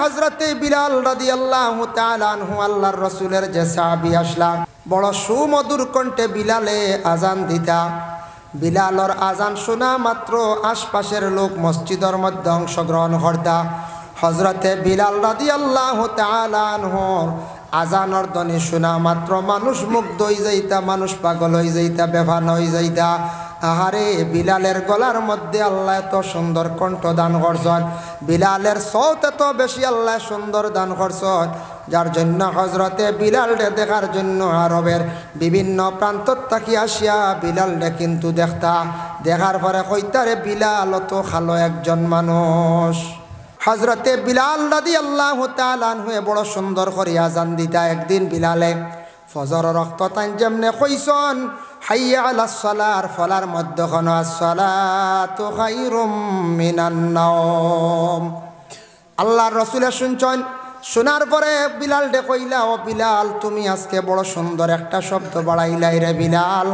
হযরতে বিলাল রাদিয়াল্লাহু তাআলা আনহু আল্লাহর রাসূলের যে সাহাবী আসলা বড় সুমধুর কণ্ঠে বিলালে আজান দিতা। বিলালর আজান শোনা মাত্র আশপাশের লোক মসজিদের মধ্যে অংশগ্রহণ করতা। হযরতে বিলাল রাদিয়াল্লাহু তাআলা আনহুর আজানের ধ্বনি শোনা মাত্র মানুষ মুগ্ধ হয়ে যাইতা, মানুষ পাগল হয়ে যাইতা, বেভান হয়ে যাইতা। আহারে বিলালের গলার মধ্যে আল্লাহ এত সুন্দর কণ্ঠ দান করছেন, বিলালের সৌত এত বেশি আল্লাহ সুন্দর দান করছেন, যার জন্য হজরতে বিলালরে দেখার জন্য আরবের বিভিন্ন প্রান্ত থাকি আসিয়া বিলালরে কিন্তু দেখার পরে কইতারে বিলাল তো খালো একজন মানুষ। হজরতে বিলাল রাদিয়াল্লাহু তাআলা আনহু বড় সুন্দর করে আজান দিতা। একদিন বিলালে ফজর রক্ত তাই যেমনে কইসন হাইয়া আলাস সালার ফলার মধ্যে কোন আসসালাতু খায়রুম মিনান নাওম। আল্লাহর রাসূলে শুনছেন, শোনার পরে বিলাল ডে কইলা, ও বিলাল তুমি আজকে বড় সুন্দর একটা শব্দ বাড়াইলাই রে বিলাল।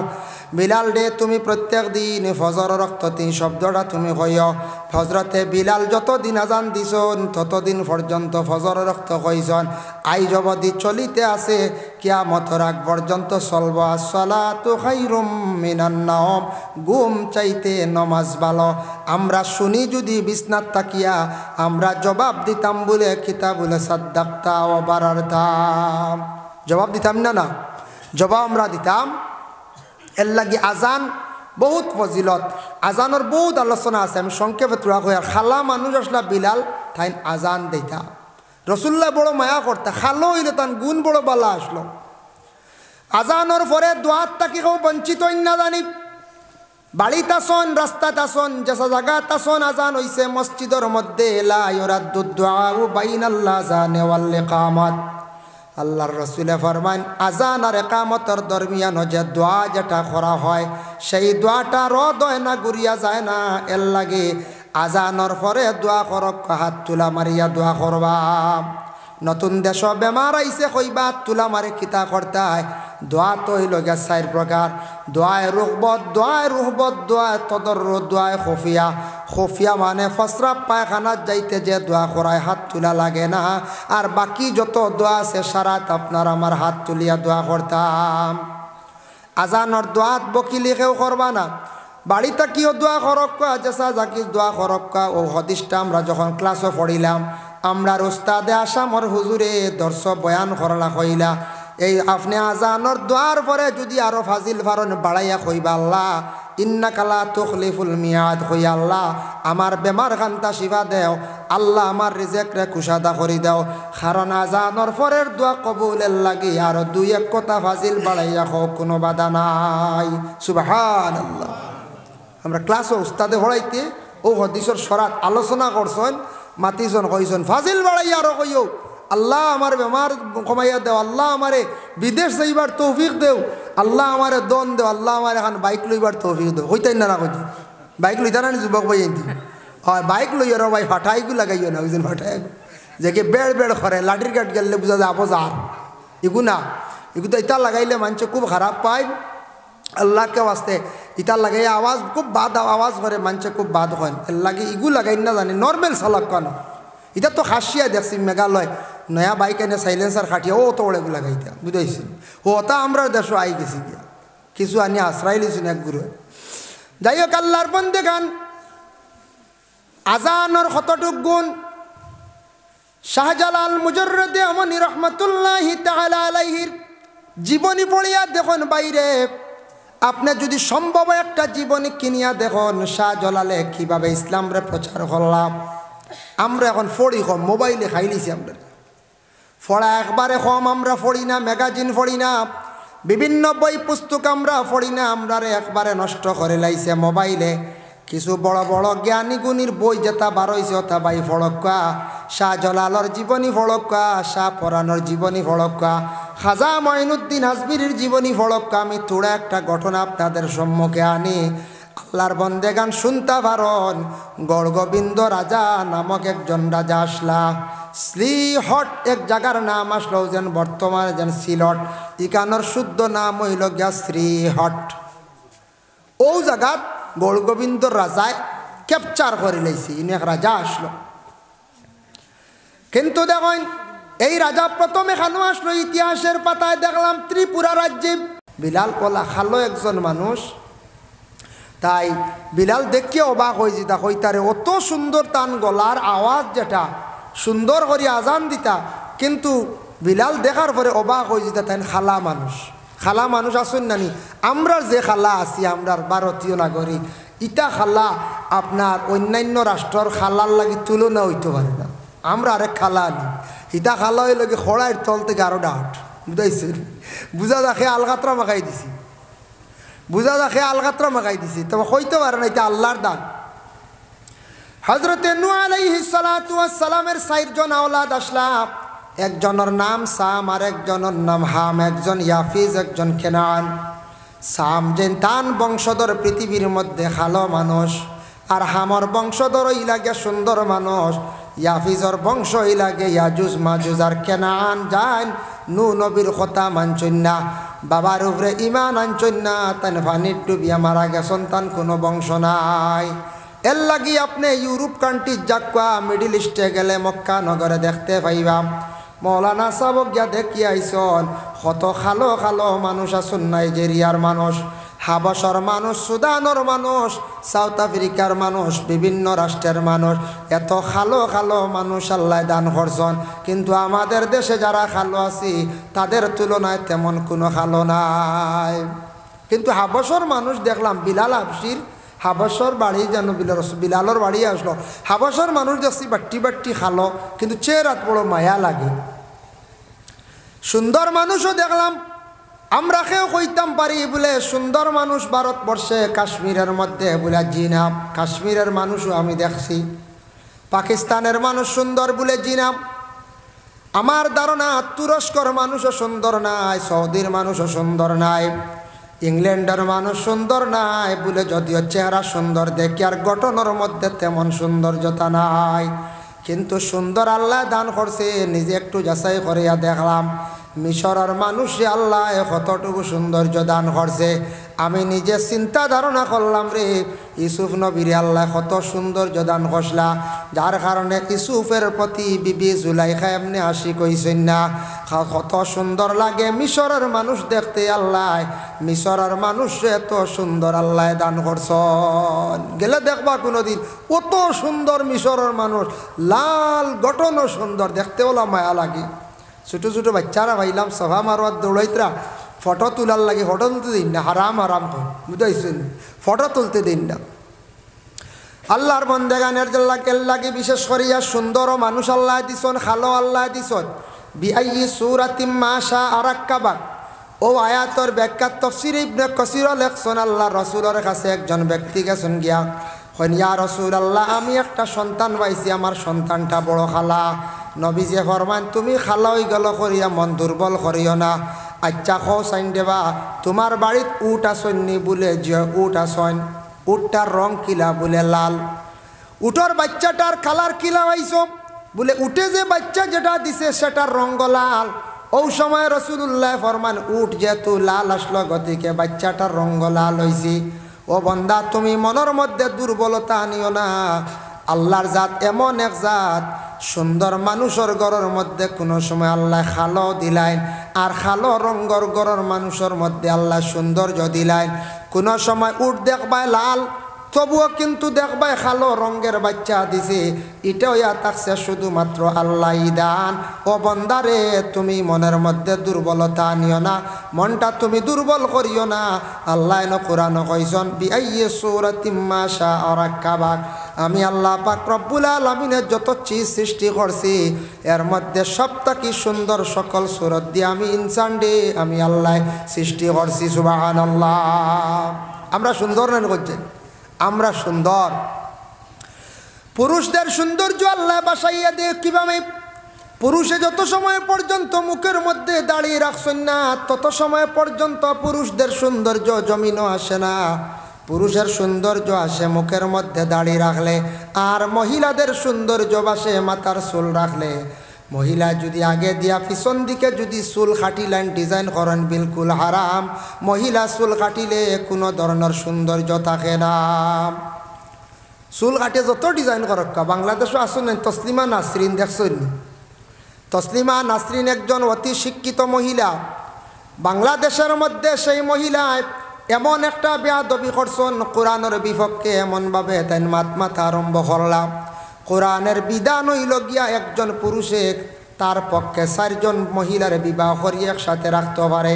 বিলাল ডে তুমি প্রত্যেক দিন ফজর রক্ত তিন শব্দটা তুমি কইও। হযরতে বিলাল যতদিন আজান দিছন ততদিন পর্যন্ত ফজর রক্ত কইছন, আই জবদি চলিতে আছে কিয়ামতের আগ পর্যন্ত চলব। আসসালাতু খায়রুম মিনান নাওম, ঘুম চাইতে নমাজ ভালো। আমরা শুনি যদি বিছনাত তাকিয়া আমরা জবাব দিতাম বলে কিতাব বলে সাদ্দাক্তা ও বারারতাম, জবাব দিতাম না, জবাব আমরা দিতাম। এর লাগি আজান বহুত ফজিলত, আজানোর বহুত আলোচনা আছে। আমি সংক্ষেপে তোরা কই, আর খালা মানুষ আসলা বিলাল তাইন আজান দিতা। রসুল্লাহ বড় মায়া করতা, খালো হইলে তান গুণ বড় বালা আসলো। আজানোর পরে দোয়াত তাকে কেউ বঞ্চিত না জানি, বাড়িত আসন রাস্তাত আসন যেসা জায়গাত আসন আজান হইছে মসজিদের মধ্যে লা ইউরাদ্দুদ দুআউ বাইনাল আযানি ওয়াল ইকামাত। আল্লাহর রাসূলে ফরমান, আজান আর ইকামতের দরমিয়ান যে দোয়া যেটা করা হয় সেই দোয়াটা রদ হয় না, গুরিয়া যায় না। এর লাগে আজানের পরে দোয়া করক, হাত তুলা মারিয়া দোয়া করবা। নতুন দেশ বেমার আইছে কইবা তুলা মারে কিতা করতায়। দোয়া তো হইল গে 4 প্রকার, দোয়ায় রুহবত, দোয়ায় রুহবত, দোয়ায় তদর্রুদ, দোয়ায় খুফিয়া। খুফিয়া মানে ফসরাব পায়খানাত যাইতে যে দোয়া করায় হাত তুলা লাগে না। আর বাকি যত দোয়া আছে সারাত আপনার আমার হাত তুলিয়া দোয়া করতাম। আজানর দোয়াত বকিলি কেউ করবা না, বাড়িতে কিও দোয়া করক্কা, যেসা জাকির দোয়া করক্কা। ও হদিসটা আমরা যখন ক্লাসও পড়িলাম, আমরার উস্তাদে আসামর হুজুরে দর্শ বয়ান করলা কইলা, এই আপনি আজানর দোয়ার পরে যদি আরো ফাজিল ফারন বাড়াইয়া কইবা, আল্লাহ ইন্নাকা লা তুখলিফুল মিয়াদ, কই আল্লাহ আমার বেমার খান্তা শিফা দেও, আল্লাহ আমার রিজেকরে কুশাদা করি দাও। কারণ আজানর পরের দোয়া কবুলের লাগি আরো 2-1 কথা ফাজিল বাড়াইয়া হোক, কোনো বাধা নাই। সুবহানাল্লাহ। আমরা ক্লাসও উস্তাদে পড়াইতে ও হদিসের সরাত আলোচনা করছেন, মাতিজন কইছেন ফাজিল বাড়াইয়া আরো কইও, আল্লাহ আমার বেমার কমাইয়া দেও, আল্লাহ আমারে বিদেশ যাইবার তৌফিক দেও, আল্লাহ আমারে দন দেও, আল্লাহ আমার এখন বাইক লইবার তৌফিক দেও। হইতাই না কইতে বাইক লইতা না যুবক ভাই এনতি হয় বাইক লইয়া র ভাই ফাটাইগু লাগাইও না, ওইজন ফাটাই যে কি বেড় বেড় করে লাঠির কাঠ গেলে বুঝা যায় আপজ আর এগু না, এগু তো ইতা লাগাইলে মানুষ খুব খারাপ পায়। আল্লাহকে ওয়াস্তে ইতা লাগাই আওয়াজ খুব বাদ আওয়াজ করে, মানুষে খুব বাদ হয়। এর লাগে ইগু লাগাই না জানি নর্মেল চালক কেন। এটা তো খাসিয়া দেখছি মেঘালয় নয়া বাইক এনে সাইলেন্সার খাটিয়া ও তো ওড়েগু লাগাইতা, বুঝাইছি ও তা আমরা দেশও আই গেছি গিয়া কিছু আনি আশ্রয় লিছুন এক গুরু। যাই হোক আল্লাহর বন্দে গান, আজানর কতটুক গুণ শাহজালাল মুজাররদে আমনি রহমাতুল্লাহি তাআলা আলাইহির জীবনী পড়িয়া দেখুন বাইরে। আপনি যদি সম্ভব একটা জীবনী কিনিয়া দেখুন শাহজালালে কিভাবে ইসলামরে প্রচার করলাম। আমরা এখন পড়ি কম, মোবাইলে খাইলিছি আমরা পড়া একবারে কম, আমরা পড়ি না, ম্যাগাজিন পড়ি না, বিভিন্ন বই পুস্তক আমরা পড়ি না, আমরা একবারে নষ্ট করে লাইছে মোবাইলে। কিছু বড় বড় জ্ঞানী গুণীর বই যেটা বার হয়েছে ওটা বাই ফড়ক্কা, শাহজালালর জীবনী ফড়ক্কা, শাহ পরানোর জীবনী ফড়ক্কা, খাজা মঈনুদ্দিন আজমিরির জীবনী ফড়ক্কা। আমি থোড়া একটা ঘটনা আপনাদের সম্মুখে আনি। আল্লাহর বন্দেগান শুনতে পারন, গড়গোবিন্দ রাজা নামক একজন রাজা আসলা। শ্রীহট এক জায়গার নাম আসলো, যেন বর্তমানে যেন সিলট, ইকানোর শুদ্ধ নাম হইল গিয়া শ্রীহট। ও জায়গাত গড়গোবিন্দ রাজায় ক্যাপচার করে লাইছি। ইনি এক রাজা আসলো, কিন্তু দেখেন এই রাজা প্রথম এখানে আসলো, ইতিহাসের পাতায় দেখলাম ত্রিপুরা রাজ্যে বিলাল কলা খালো একজন মানুষ। তাই বিলাল দেখিয়ে অবাক হয়ে যেতা, কইতারে অত সুন্দর তান গলার আওয়াজ যেটা সুন্দর করে আজান দিতা, কিন্তু বিলাল দেখার পরে অবাক হয়ে যেতা তাই খালা মানুষ। খালা মানুষ আসুন নানি, আমরা যে খালা আছি আমরার ভারতীয় নাগরিক, ইটা খালা আপনার অন্যান্য রাষ্ট্রের খালার লাগি তুলনা হইতে পারে না। আমরা আরেক খালা আনি, ইটা খালা হয়ে লাগে খড়াইয়ের তল থেকে আরো ডাট, বুঝাইছেন? বুঝা দেখে আলগাত্রা মাখাই দিছি, বুঝা দেখে আলগাত্রা মাখাই দিছি, তবে হইতে পারে না, এটা আল্লাহর দান। হযরতে নূহ আলাইহিস সালাতু ওয়াস সালামের 4 জন আওলাদ আসলাম। একজনের নাম সাম, আর একজনের নাম হাম, একজন ইয়াফিজ, একজন কেনান। সাম যে তান বংশধর পৃথিবীর মধ্যে ভালো মানুষ, আর হামর বংশধর ওই লাগে সুন্দর মানুষ, ইয়াফিজর বংশ ওই লাগে ইয়াজুজ মাজুজ, আর কেনান যান নূহ নবীর কথা মানছেন না, বাবার উপরে ইমান আনছেন না, তান পানির ডুবিয়া মারা গেছেন, তান কোনো বংশ নাই। এর লাগি আপনি ইউরোপ কান্ট্রি যাকুয়া, মিডিল ইস্টে গেলে মক্কা নগরে দেখতে পাইবা মৌলানা সাবক গিয়া দেখি আইসন কত খালো খালো মানুষ আসুন, নাইজেরিয়ার মানুষ, হাবশর মানুষ, সুদানের মানুষ, সাউথ আফ্রিকার মানুষ, বিভিন্ন রাষ্ট্রের মানুষ, এত খালো খালো মানুষ আল্লাহ দান করছেন। কিন্তু আমাদের দেশে যারা খালো আছি তাদের তুলনায় তেমন কোনো খালো নাই। কিন্তু হাবশর মানুষ দেখলাম বিলাল হাবশির, হাবশর বাড়ি যেন বিলালর বাড়ি আসলো, হাবশর মানুষ দেখছি বাট্টি বাট্টি খালো, কিন্তু চেহারাত বড় মায়া লাগে। সুন্দর মানুষও দেখলাম, আমরা কেউ কইতাম পারি বলে সুন্দর মানুষ ভারতবর্ষে কাশ্মীরের মধ্যে বলে জিনাব, কাশ্মীরের মানুষও আমি দেখছি। পাকিস্তানের মানুষ সুন্দর বলে জিনাব, আমার ধারণা তুরস্কর মানুষও সুন্দর নাই, সৌদির মানুষও সুন্দর নাই, ইংল্যান্ডের মানুষ সুন্দর নাই বলে যদিও চেহারা সুন্দর দেখি, আর গঠনের মধ্যে তেমন সৌন্দর্যতা নাই। কিন্তু সুন্দর আল্লাহ দান করছে, নিজে একটু যাচাই করিয়া দেখলাম মিশরের মানুষে আল্লাহ কতটুকু সৌন্দর্য দান করছে। আমি নিজে চিন্তা ধারণা করলাম রে, ইউসুফ নবীর আল্লাহ কত সৌন্দর্য দান করলা, যার কারণে ইউসুফের প্রতি বিবি জুলাইখা এমনি আশিক হইছেন না। কত সুন্দর লাগে মিশরের মানুষ দেখতে, আল্লাহ মিশরের মানুষ এত সুন্দর আল্লাহ দান করছেন। গেলে দেখবা কোনোদিন কত সুন্দর মিশরের মানুষ, লাল গঠনও সুন্দর, দেখতে ওলা মায়া লাগে। ছোটো ছোটো বাচ্চারা ভাইলাম সভা মারোয়ার দৌড়াইতরা, ফটো তোলার লাগে, ফটো তুলতে দিন না, হারাম হারাম কর, বুঝাইছেন? ফটো তুলতে দিন না। আল্লাহর বন্দেগানের লাগে বিশেষ করিয়া সুন্দর মানুষ আল্লাহ দিছন, খালো আল্লাহ দিছন। বিআইয়ি সূরাতিম মা শাআ রাক্কাবাক, ও আয়াতর ব্যাখ্যা তাফসীর ইবনে কাসীর লেখছেন, আল্লাহ রাসূলের কাছে একজন ব্যক্তি গেছেন গিয়া, কইন ইয়া রাসূলুল্লাহ, আমি একটা সন্তান পাইছি, আমার সন্তানটা বড় খালা। নবীজি ফরমান, তুমি খালা হই গেল করিয়া মন দুর্বল করিও না। আচ্ছা খো সাইন দেবা, তোমার বাড়িত উট আসননি বলে, যে উট আসন, উটটার রং কিলা বলে লাল, উটর বাচ্চাটার কালার কিলা হইছ বলে, উঠে যে বাচ্চা যেটা দিছে সেটার রঙ লাল। ও সময় রাসূলুল্লাহ ফরমান, উট যেহেতু লাল আসলো গতিকে বাচ্চাটার রঙ লাল হইছি। ও বন্দা, তুমি মনের মধ্যে দুর্বলতা আনিও না, আল্লাহর জাত এমন এক জাত, সুন্দর মানুষের ঘরের মধ্যে কোনো সময় আল্লাহ খালো দিলাইন, আর খালো রঙ্গর ঘরের মানুষের মধ্যে আল্লাহ সৌন্দর্য দিলাইন। কোনো সময় উট দেখবায় লাল, তবুও কিন্তু দেখবায় খালো রঙের বাচ্চা দিছে, এটাও ইয়া থাকছে শুধুমাত্র আল্লাহ দান। ও বন্দারে, তুমি মনের মধ্যে দুর্বলতা নিও না, মনটা তুমি দুর্বল করিও না। আল্লাহ কোরআন কইছেন, বিআইয়ি সূরাতিম মা শাআ রাক্কাবাক, আমি আল্লাহ পাক রব্বুল আলামিনের যত চিজ সৃষ্টি করছি এর মধ্যে সবথেকে সুন্দর সকল সূরত দিয়ে আমি ইনসান ডে আমি আল্লাহ সৃষ্টি করছি। সুবহানাল্লাহ। আমরা সুন্দর না করছেন, আমরা সুন্দর। পুরুষদের সৌন্দর্য আল্লাহ বাসাইয়া দিয়ে কিভাবে? পুরুষে যত সময় পর্যন্ত মুখের মধ্যে দাঁড়িয়ে রাখছেন না, তত সময় পর্যন্ত পুরুষদের সৌন্দর্য জমিনও আসে না। পুরুষের সৌন্দর্য আসে মুখের মধ্যে দাঁড়িয়ে রাখলে, আর মহিলাদের সৌন্দর্য বাসে মাথার চুল রাখলে। মহিলা যদি আগে দিয়া পিছন দিকে যদি চুল কাটিলেন ডিজাইন করেন, বিলকুল হারাম। মহিলা চুল কাটিলে কোনো ধরনের সৌন্দর্য থাকে না। চুল কাটে যত ডিজাইন করক্কা, বাংলাদেশও আসুন তসলিমা নাসরিন দেখছেন, তসলিমা নাসরিন একজন অতি শিক্ষিত মহিলা। বাংলাদেশের মধ্যে সেই মহিলায় এমন একটা বেয়াদবি করছেন, কোরআনের বিপক্ষে এমনভাবে তাই মাথা আরম্ভ করলাম। কোরআনের বিধান হইল গিয়া একজন পুরুষে তার পক্ষে 4 জন মহিলার বিবাহ করিয়ে একসাথে রাখতে পারে,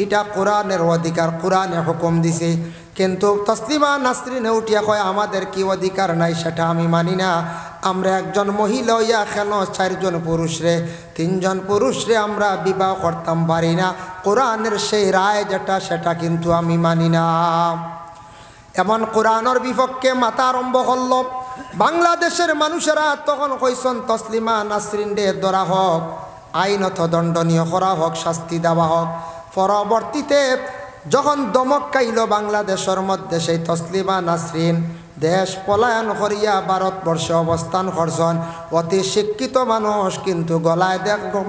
এটা কোরআনের অধিকার, কোরআনে হুকুম দিছে। কিন্তু তসলিমা নাসরিনে উঠিয়া কয় আমাদের কি অধিকার নাই, সেটা আমি মানি না। আমরা একজন মহিলা হইয়া কেন 4 জন পুরুষরে 3 জন পুরুষরে আমরা বিবাহ করতাম পারি না? কোরআনের সেই রায় যেটা সেটা কিন্তু আমি মানি না। এমন কোরআনের বিপক্ষে মাথা আরম্ভ করল। বাংলাদেশের মানুষেরা তখন কইসন তসলিমা নাসরিন রে ধরা হোক, আইনত দণ্ডনীয় করা হোক, শাস্তি দেওয়া হোক। পরবর্তীতে যখন দমক খাইল বাংলাদেশের মধ্যে, সেই তসলিমা নাসরিন দেশ পলায়ন করিয়া ভারতবর্ষে অবস্থান করছেন। অতি শিক্ষিত মানুষ, কিন্তু গলায়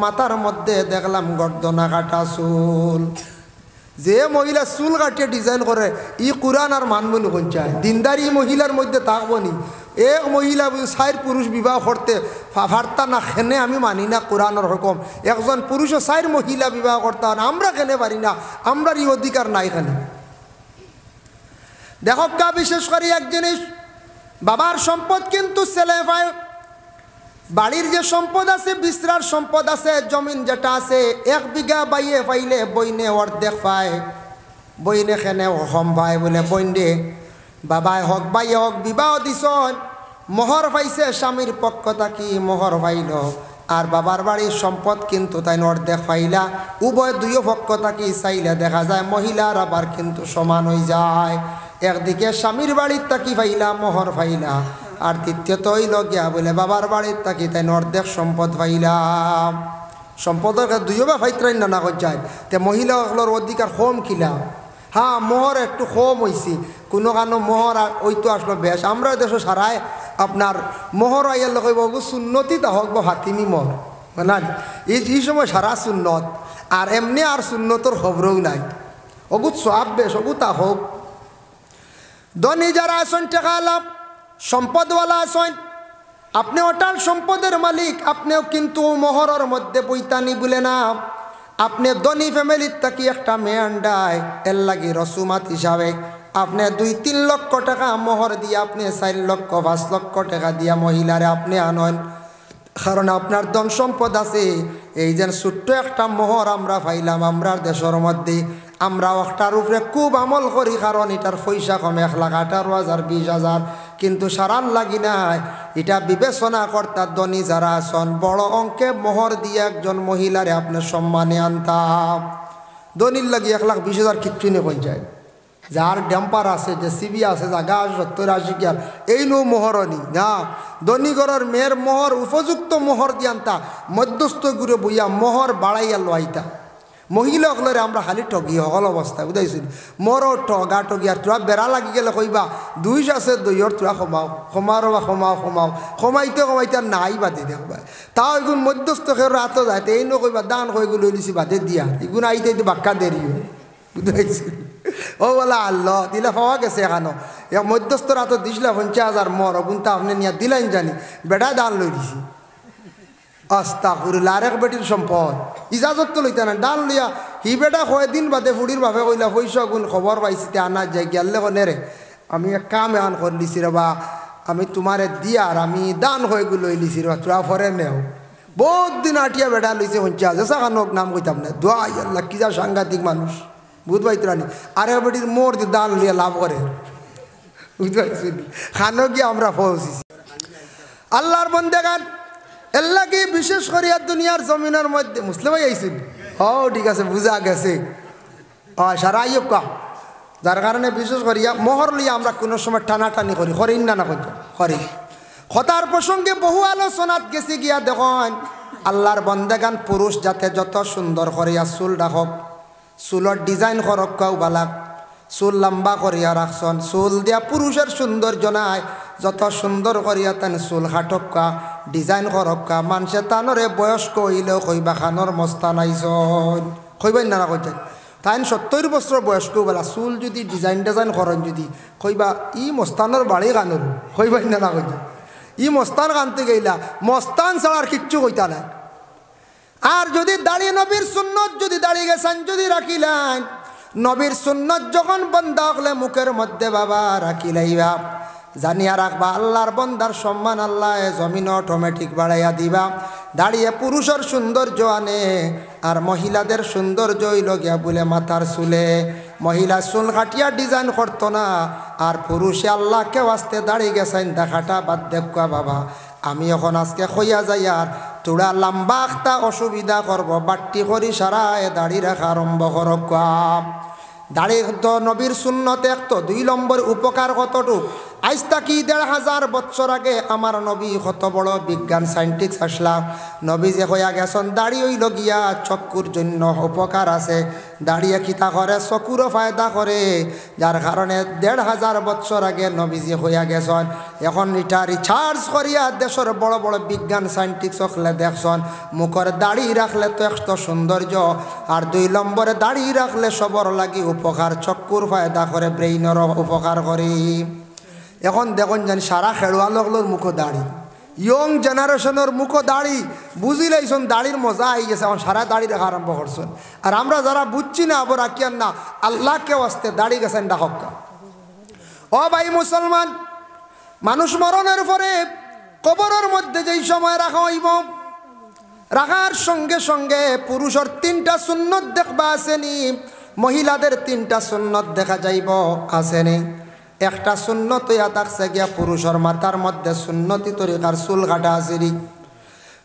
মাথার মধ্যে দেখলাম গর্দনা কাটা চুল। যে মহিলা চুল কাটিয়ে ডিজাইন করে ই কোরআন আর মানবনি পঞ্চায় দিনদারি মহিলার মধ্যে থাকবো নি। এক মহিলা 4 পুরুষ বিবাহ করতে ফার্তা না, খেনে আমি মানি না কোরআনের হুকুম। একজন পুরুষও 4 মহিলা বিবাহ করতে হয়, আমরা খেনে পারি না, আমরা এই অধিকার নাই এখানে। দেখো কা বিশেষ করে এক জিনিস, বাবার সম্পদ কিন্তু ছেলে পায়। বাড়ির যে সম্পদ আছে, বিশ্রার সম্পদ আছে, জমিন যেটা আছে, 1 বিঘা বাইয়ে পাইলে বইনে অর্ধেক পায়। বইনে খেনে হম পায় বলে বইনে বাবাই হোক বাইয়ে হোক বিবাহ দিছন, মোহর পাইছে স্বামীর পক্ষ থাকি মোহর পাইল, আর বাবার বাড়ির সম্পদ কিন্তু তাই অর্ধেক পাইলা। উভয় 2 পক্ষ থাকি চাইলে দেখা যায় মহিলার আবার কিন্তু সমান হয়ে যায়। একদিকে স্বামীর বাড়ির থাকি পাইলা মোহর পাইলা, আর দ্বিতীয়ত হইল গিয়া বলে বাবার বাড়ির থাকি তাই অর্ধেক সম্পদ পাইলাম। সম্পদের 2 বা ফাইত্রাই না যায়, তে মহিলাগুলোর অধিকার কম কিলা। হ্যাঁ, মোহর একটু কম হয়েছি, কোনো কারণ মোহর ওই তো আসলো বেশ। আমরা দেশে সারায় আপনার মোহর আইয়ার লোক বাবু সুন্নতি তা হোক বা হাতিমি মোহর না, এই সময় সারা সুন্নত, আর এমনি আর সুন্নতর খবরও নাই। অগুত সব বেশ, অগুতা হোক। ধনী যারা আসেন, টেকা লাভ সম্পদওয়ালা আসেন, আপনি অটাল সম্পদের মালিক, আপনিও কিন্তু মোহরের মধ্যে বইতানি বলে না। আপনি ধনী ফ্যামিলির থাকি একটা মেয়ে আন্ডায়, এর লাগি রসুমাত হিসাবে আপনি 2-3 লক্ষ টাকা মোহর দিয়ে আপনি 4 লক্ষ 5 লক্ষ টাকা দিয়া মহিলারে আপনি আনন, কারণ আপনার ধন সম্পদ আছে। এই যে ছোট্ট একটা মোহর আমরা পাইলাম আমরার দেশের মধ্যে, আমরা একটার উপরে খুব আমল করি, কারণ এটার পয়সা কম 1,18,000 20,000, কিন্তু সারান লাগি নাই। এটা বিবেচনা কর্তার ধনী যারা আছেন, বড় অঙ্কে মোহর দিয়ে একজন মহিলারে আপনার সম্মানে আনতাম। ধনীর লাগি 1,20,000 কিচ্ছু নিয়ে পঞ্চায়েত, যার ড্যাম্পার আছে, যে সিবি আছে, জায়গা 70-80 কি আর এই নো মোহরনি না। ধনী ঘরের মেয়ের মোহর উপযুক্ত মোহর দিয়ান্তা, মধ্যস্থ ঘুরে বইয়া মোহর বাড়াইয়া লোয়াইতা। মহিলাগুলোরে আমরা খালি ঠগি সকল অবস্থায় বুঝাইছিল, মোরও ঠগা ঠগি। আর তোরা বেড়া লাগি গেলে কইবা 2 আছে 2 তোরা কমাও কমারো বা কমাও কমাও, কমাইতে কমাইতে আর নাই বাদে দেখবা। তাও এগুন মধ্যস্থ খেয়ে রাত যাইতে এই নো কইবা দান কইগুলো লইলিছি বাদে দিয়া, এগুন আইতে বাক্কা দেরি বুঝাইছিল। ও বলা আল্লাহ দিলে পাওয়া গেছে এখানো, এক মধ্যস্থ রাত দিছিল 50,000 মোর, ওগুন তা আপনি নিয়ে দিলেন জানি, বেড়া দান লই দিছি। আস্তাগফিরুল্লাহ, আরেক বেটির সম্পদ ইজাজত তো লইতে না, ডাল লইয়া হি বেটা কয়দিন বাদে ফুড়ির বাপে কইলা পয়সা গুণ খবর পাইছি তে আনা যাই গেলে কনে রে আমি এক কাম এখন করে লিছি রে বা, আমি তোমারে দিয়ার আমি দান হয়ে গুলো লিছি রে, তোরা ফরে নেও। বহুত দিন আটিয়া বেটা লইছে 50,000 সাকানোক নাম কইতাম না, দোয়া আল্লাহ কি যা সাংঘাতিক মানুষ বুঝ পাইত রানি। আরেক বেটির মোর দিয়ে দান লিয়া লাভ করে বুঝতে পারছি, খানো গিয়ে আমরা পৌঁছিছি। আল্লাহর বন্দেগান এল্লা কি বিশেষ করিয়া দুনিয়ার জমিনের মধ্যে মুসলিম আইসিন। ও ঠিক আছে, বুঝা গেছে। সারা আইব কা, যার কারণে বিশেষ করিয়া মোহর লইয়া আমরা কোনো সময় টানাটানি করি, করিন না করি। কথার প্রসঙ্গে বহু আলোচনাত গেছি গিয়া দেখুন, আল্লাহর বন্দেগান পুরুষ যাতে যত সুন্দর করিয়া চুল রাখক, চুলের ডিজাইন করক কাউ বালাক, চুল লম্বা করিয়া রাখছন, চুল দিয়া পুরুষের সৌন্দর্য নাই, যত সুন্দর করিয়া তেন চুল হাটক্কা ডিজাইন করক্কা, মানুষে তানরে বয়স্ক হইলেও কইবা খানোর মস্তান আইসন, কইবাই না কইতেন তাই 70 বছর বয়স্ক বেলা চুল যদি ডিজাইন করেন যদি কইবা ই মস্তানোর বাড়ি গানোর, কইবাই না কইতেন ই মস্তান গানতে গেলা, মস্তান ছাড়া আর কিচ্ছু কইতা নাই। আর যদি দাঁড়িয়ে নবীর সুন্নত যদি দাঁড়িয়ে গেছেন যদি রাখিলেন, নবীর সুন্নত যখন বন্ধা হলে মুখের মধ্যে বাবা রাখিলাইবা, জানিয়া রাখবা আল্লাহর বন্দার সম্মান আল্লাহ জমিন অটোমেটিক বাড়াইয়া দিবা। দাঁড়িয়ে পুরুষের সৌন্দর্য আনে, আর মহিলাদের সৌন্দর্য হইল গিয়া বলে মাথার চুলে। মহিলা চুল কাটিয়া ডিজাইন করতো না, আর পুরুষে আল্লাহকে আসতে দাঁড়িয়ে গেছেন দেখাটা বাদ দেখা বাবা। আমি এখন আজকে খইয়া যাই আর তোরা লম্বা একটা অসুবিধা করব, বাট্টি করি সারায় দাড়ি রাখা আরম্ভ করক। দাড়ি তো নবীর সুন্নত এক তো 2 নম্বর উপকার কতটুক। আজ তাকি 1500 বছর আগে আমার নবী কত বড় বিজ্ঞান সায়েন্টিস্ট আসলা। নবী যে হইয়া গেছেন দাড়ি হইল গিয়া চক্ষুর জন্য উপকার আছে। দাড়িয়ে খিতা করে চকুরও ফায়দা করে, যার কারণে 1500 বছর আগে নবী যে হইয়া গেছেন। এখন এটা রিসার্চ করিয়া দেশের বড় বড় বিজ্ঞান সায়েন্টিস্ট হলে দেখছেন মুখের দাড়ি রাখলে তো একটা সৌন্দর্য, আর 2 নম্বরে দাড়ি রাখলে সবর লাগি উপকার, চক্ষুর ফায়দা করে, ব্রেইনেরও উপকার করে। এখন দেখুন জানি সারা খেলোয়াড়গুলোর মুখো দাড়ি, ইয়ং জেনারেশনের মুখো দাড়ি, বুঝিলেইছেন দাড়ির মজা আই গেছে, এখন সারা দাড়ি রাখা আরম্ভ করছেন। আর আমরা যারা বুঝছি না আবার রাখিয়ান না, আল্লাহকে আসতে দাড়ি গেছেন ডাহক্কা। ও ভাই মুসলমান, মানুষ মরণের পরে কবরের মধ্যে যেই সময় রাখা হইব, রাখার সঙ্গে সঙ্গে পুরুষের 3টা সুন্নত দেখবা আসেনি, মহিলাদের 3টা সুন্নত দেখা যাইব আসেনি। একটা সুন্নত ইয়া থাকছে গিয়া পুরুষের মাথার মধ্যে সুন্নতি তরিকার চুল কাটা আসেনি।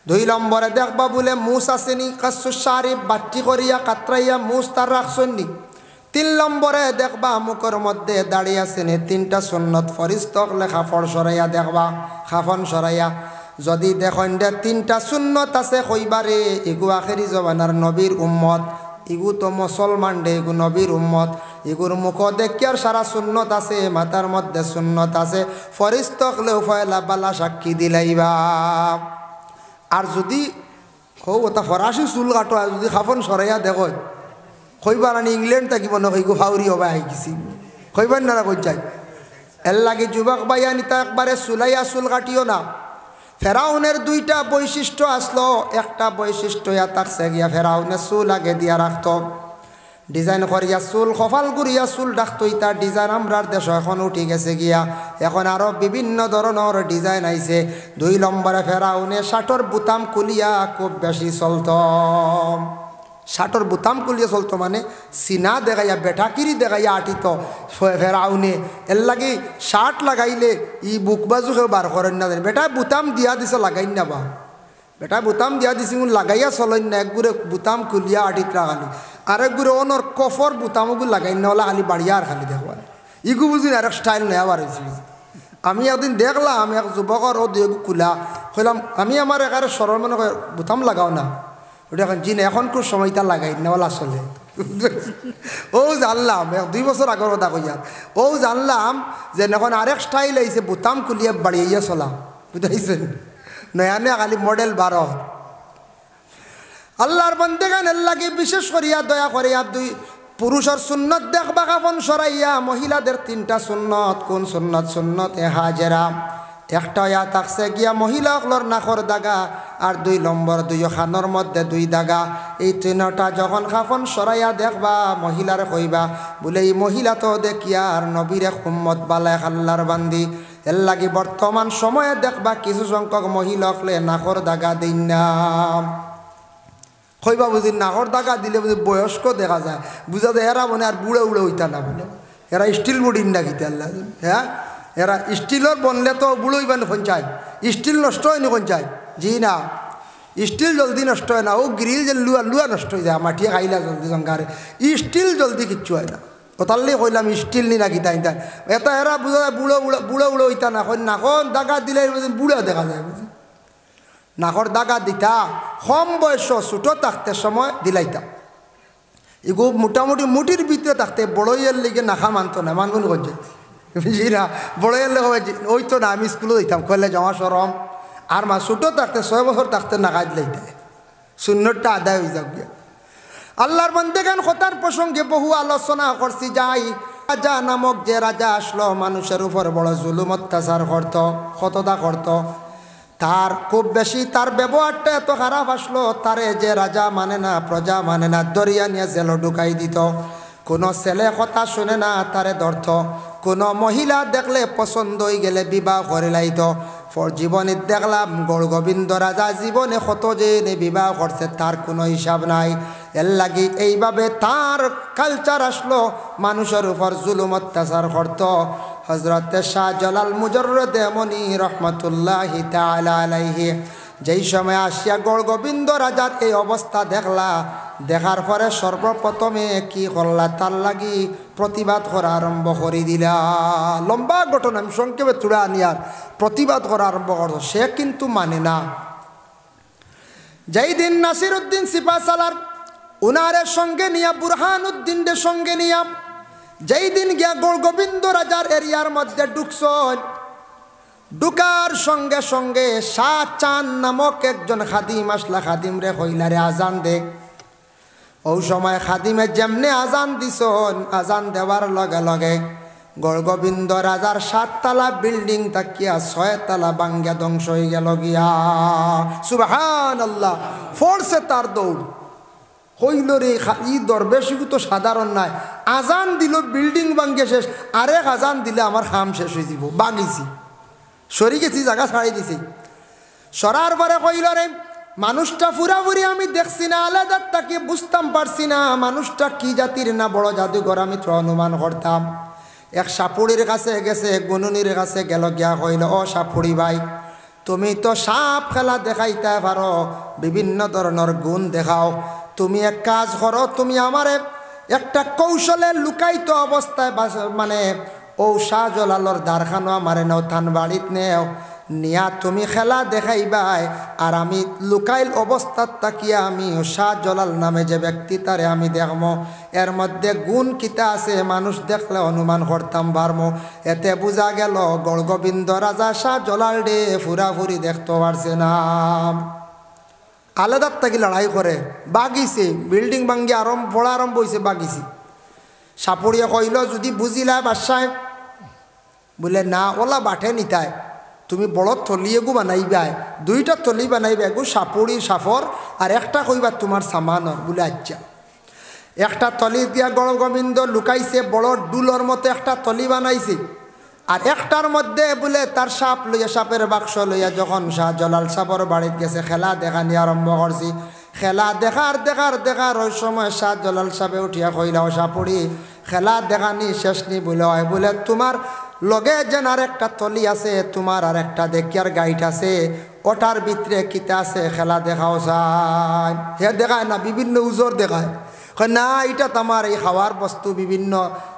2 নম্বরে দেখবা বলে মুস আসেনি, কাসু শারিফ বাট্টি করিয়া কাতরাইয়া মুস তার রাখছনি। 3 নম্বরে দেখবা মুখের মধ্যে দাঁড়িয়ে আসেনি। 3টা সুন্নত ফরিস্তক লেখা ফর সরাইয়া দেখবা, খাফন সরাইয়া যদি দেখেন যে 3টা সুন্নত আছে কইবারে এগু আখেরি জমানার নবীর উম্মত, এগু তো মুসলমান ডে, এগু নবীর উম্মত, এগুর মুখ দেখিয়ার সারা সুন্নত আছে, মাথার মধ্যে সুন্নত আছে, ফরিস্তক লেও ফয়লা বালা সাক্ষী দিলাইবা। আর যদি ওটা ফরাসি চুল কাটো যদি খাফন সরাইয়া দেখো কইবার আনি ইংল্যান্ড থাকিব না কইগু ফাউরি হবা আই গেছি, কইবার না কই যাই। এর লাগে যুবক ভাইয়া নিতা একবারে চুলাইয়া চুল কাটিও না। ফেরাউনের 2টা বৈশিষ্ট্য আসলো, একটা বৈশিষ্ট্য ইয়া থাকছে গিয়া ফেরাউনের চুল আগে দিয়া রাখতো, ডিজাইন করিয়া চুল কপাল গুড়িয়া চুল ডাকতো। ইতার ডিজাইন আমরার দেশ এখন উঠি গেছে গিয়া, এখন আরো বিভিন্ন ধরনের ডিজাইন আইছে। 2 নম্বরে ফেরাউনে শার্টর বুতাম কুলিয়া খুব বেশি চলত। শার্টর বুতাম কুলিয়া চলতো মানে সিনা দেখাইয়া বেটাকিরি দেখাইয়া আটিত ফেরাউনে। এর লাগে শার্ট লাগাইলে ই বুক বাজু কেউ বার করেন না, বেটা বুতাম দিয়া দিছে লাগাই না বা, বেটা বুতাম দিয়া দিছি লাগাইয়া চলেন না। একগুড়ে বুতাম খুলিয়া আটিত রাখালি, আরেকগুড়ে অনর কফর বুতামগুলো লাগাই না হলে খালি বাড়িয়া আর খালি দেখবা ইগু বুঝি আরেক স্টাইল নেওয়ার হয়েছে। আমি একদিন দেখলাম এক যুবকর ও দুগু খোলা কইলাম, আমি আমার একারে সরল মনে করি বুতাম লাগাও না, ওটা এখন জিন এখন খুব সময়টা লাগাই নেওয়ালা চলে। ও জানলাম 2 বছর আগর কথা কইয়া, ও জানলাম যে এখন আরেক স্টাইল আইছে বুতাম খুলিয়া বাড়িয়ে চলা, বুঝাইছেন নয়া নয়া খালি মডেল 12। আল্লাহর বান্দাগানের লাগি বিশেষ করিয়া দয়া করিয়া 2 পুরুষের সুন্নত দেখবা কাফন সরাইয়া, মহিলাদের 3টা সুন্নত। কোন সুন্নত? সুন্নতে হাজেরা। একটা ইয়া থাকছে গিয়া মহিলাগুলোর নাকর দাগা, আর 2 নম্বর 2 খানোর মধ্যে 2 দাগা। এই 3টা যখন কাফন সরাইয়া দেখবা মহিলার কইবা বলে এই মহিলা তো দেখিয়া আর নবীরে উম্মত বালায় আল্লাহর বান্দি। এর লাগি বর্তমান সময়ে দেখবা কিছু সংখ্যক মহিলা হলে নাকর দাগা দিন না, কইবা বুঝি নাকর দাগা দিলে বুঝি বয়স্ক দেখা যায়, বুঝা যায় এরা মনে আর বুড়ে উড়ে হইতা না, বলে এরা স্টিল মুডিন না গীতে আল্লাহ। হ্যাঁ, এরা স্টিলের বনলে তো বুড়ো হইবেন পঞ্চায়েত, স্টিল নষ্ট হয়নি পঞ্চায়েত। জি না, স্টিল জলদি নষ্ট হয় না, ও গ্রিল যে লুয়া নষ্ট হয়ে যায়, মাটিয়ে খাইলা জলদি জঙ্গারে, স্টিল জলদি কিচ্ছু হয় না। ওতাল্লি কইলাম স্টিল নি না গীতা ইতা এটা এরা বুঝা যায় বুড়ো উড়ো হইতা না, নাকর দাগা দিলে বুড়া দেখা যায়, বুঝি নাকর দাগা দিতা কম বয়স ছোটো থাকতে সময় দিলাইতা। এগো মোটামুটি মুটির ভিতরে থাকতে বড়ইয়ের লিগে নাখা মানতো না, মানগুন করছে বুঝি না, বড়ইয়ের লেগে ওই তো না, আমি স্কুলে দিতাম কইলে জমা সরম। আর মা ছোটো থাকতে 6 বছর থাকতে নাকা দিলাইতে সুন্নতটা আদায় হয়ে যাক গিয়া। আল্লাহর বান্দাগান কথার প্রসঙ্গে বহু আলোচনা করছি। যাই রাজা নামক যে রাজা আসলো মানুষের উপর বড় জুলুম অত্যাচার করত, কতটা করত। তার খুব বেশি তার ব্যবহারটা এত খারাপ আসলো, তারে যে রাজা মানে না, প্রজা মানে না, দরিয়া নিয়ে জেলে ঢুকাই দিত। কোনো ছেলে কথা শুনে না, তারে ধরত। কোনো মহিলা দেখলে পছন্দ হয়ে গেলে বিবাহ করে লাইত। জীবনে দেখলাম গৌরগোবিন্দ রাজা জীবনে কত যে বিবাহ করছে তার কোনো হিসাব নাই। এর লাগি এইভাবে তার কালচার আসলো, মানুষের উপর জুলুম অত্যাচার করত। হজরতে শাহ জালাল মুজররদে মনি রহমতুল্লাহি তাআলা আলাইহি যেই সময় আসিয়া গৌরগোবিন্দ রাজার এই অবস্থা দেখলা, দেখার পরে সর্বপ্রথমে কি করলা, তার লাগি প্রতিবাদ করা আরম্ভ করে দিলা। লম্বা ঘটনা, আমি সংক্ষেপে তুলে আনিয়ার প্রতিবাদ করা আরম্ভ করছো। সে কিন্তু মানে না। যেই দিন নাসির উদ্দিন সিপাহসালার উনারের সঙ্গে নিয়া, বুরহান উদ্দিনের সঙ্গে নিয়া যেই দিন গিয়া গৌরগোবিন্দ রাজার এরিয়ার মধ্যে ঢুকছেন, ঢুকার সঙ্গে সঙ্গে শাহ চান নামক একজন খাদিম আসলা। খাদিম রে কইলারে আজান দে। ওই সময় খাদিমে যেমনে আজান দিছন, আজান দেওয়ার লগে লগে গৌরগোবিন্দ রাজার 7 তলা বিল্ডিং তাকিয়া 6 তলা বাঙ্গা ধ্বংস হয়ে গেল গিয়া। সুবহানাল্লাহ। ফোর্সে তার দৌড় হইল রে। ই দরবেশি তো সাধারণ নাই। আজান দিল, বিল্ডিং ভাঙ্গে শেষ। আরেক আজান দিলে আমার খাম শেষ হয়ে যাব। বাগিছি, সরি গেছি, জায়গা ছাড়াই দিছি। সরার পরে কইল রে, মানুষটা পুরাপুরি আমি দেখছি না, আলাদা তাকে বুঝতাম পারছি না মানুষটা কি জাতির না বড় জাদুঘর আমি তো অনুমান করতাম। এক সাপুড়ির কাছে গেছে, গুনুনির কাছে গেল, গিয়া কইল, ও সাপুড়ি ভাই, তুমি তো সাপ খেলা দেখাইতে পারো, বিভিন্ন ধরনের গুণ দেখাও। তুমি এক কাজ করো, তুমি আমারে একটা কৌশলে লুকাইত অবস্থায় মানে ও শাহজালালর দ্বারখানো আমারে নাও, থান বাড়িত নেও নিয়া তুমি খেলা দেখাইবাই। আর আমি লুকাইল অবস্থাত তাকিয়া আমি শাহজালাল নামে যে ব্যক্তি তারে আমি দেখবো, এর মধ্যে গুণ কিতা আছে মানুষ দেখলে অনুমান করতাম পারবো। এতে বোঝা গেল গৌরগোবিন্দ রাজা শাহজালাল ডে ফুরাফুরি দেখতে পারছে না। আলাদার তাকি লড়াই করে বাগিছে, বিল্ডিং ভাঙ্গি পড়া আরম্ভ হয়েছে, বাগিছি। সাপুড়িয়া কইল, যদি বুঝিলা বাদশাহ, বলে না ওলা বাঠে নিতায়, তুমি বড় থলি এগু বানাইবাই, 2টা থলি বানাইবা, এগু সাপুড়ি সাফর আর একটা কইবা তোমার সামানর। বলে আচ্ছা। একটা থলি দিয়া গৌরগোবিন্দ লুকাইছে, বড় ডুলোর মতো একটা থলি বানাইছে। আর একটার মধ্যে বলে তার সাপ লইয়া, সাপের বাক্স লইয়া যখন শাহজালাল সাপর বাড়িত গেছে, খেলা দেখানি আরম্ভ করছি। খেলা দেখার ওই সময় শাহজালাল সাপে উঠিয়া কইলা, ও সাপুড়ি, খেলা দেখানি শেষ নি বলে হয়, বলে তোমার লগে যেন আর একটা তলি আছে, তোমার আর একটা দেখিয়ার গাইড আছে, ওটার ভিতরে কিতা আছে খেলা দেখাও চাই। হে দেখায় না, বিভিন্ন উজোর দেখায়। না এটা তোমার এই খাওয়ার বস্তু, বিভিন্ন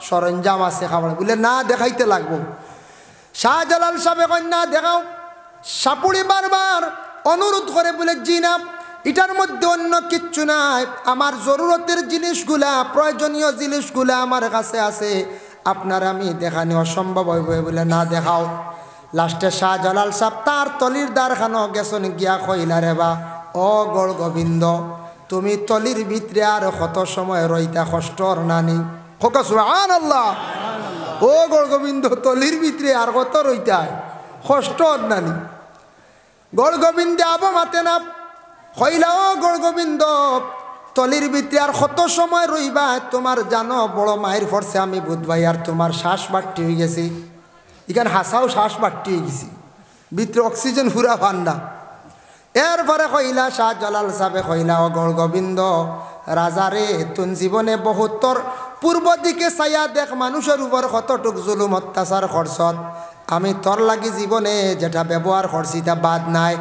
সরঞ্জাম আছে খাবার। বলে না, দেখাইতে লাগবো। শাহজালাল সাহেব কন্যা দেখাও। সাপুড়ি বারবার অনুরোধ করে বলে, জি না, এটার মধ্যে অন্য কিচ্ছু নাই, আমার জরুরতের জিনিসগুলা, প্রয়োজনীয় জিনিসগুলা আমার কাছে আছে, আপনার আমি দেখানি অসম্ভব হইব। বলে না, দেখাও। লাস্টে শাহজালাল সাহেব তার তলির দ্বারখানো গেছন, গিয়া কইলা, রে বা ও গৌরগোবিন্দ, তুমি তলির ভিতরে আর কত সময় রইতা, কষ্টর নানি? সুবহানাল্লাহ। ও গৌরগোবিন্দ, তলির ভিতরে আর কত রইতা, কষ্টর নানি? গৌরগোবিন্দে আবো মাতে না, কইলা, ও গৌরগোবিন্দ, তলির ভিতরে আর কত সময় রইবা? তোমার জানো বড় মায়ের ফরছে আমি বুধবাই, আর তোমার শ্বাস বাট্টি হয়ে গেছি। এখানে হাসাও শ্বাস বাট্টি হয়ে গেছি, ভিতরে অক্সিজেন ফুরা ভান্ডা। এরপরে কইলা শাহজালাল সাহেব কইলা, ও গৌরগোবিন্দ রাজারে, তুন জীবনে বহুতর পূর্ব দিকে চাইয়া দেখ মানুষের উপর কতটুক জুলুম অত্যাচার করছত। আমি তোর লাগি জীবনে যেটা ব্যবহার করছি তা বাদ নাই,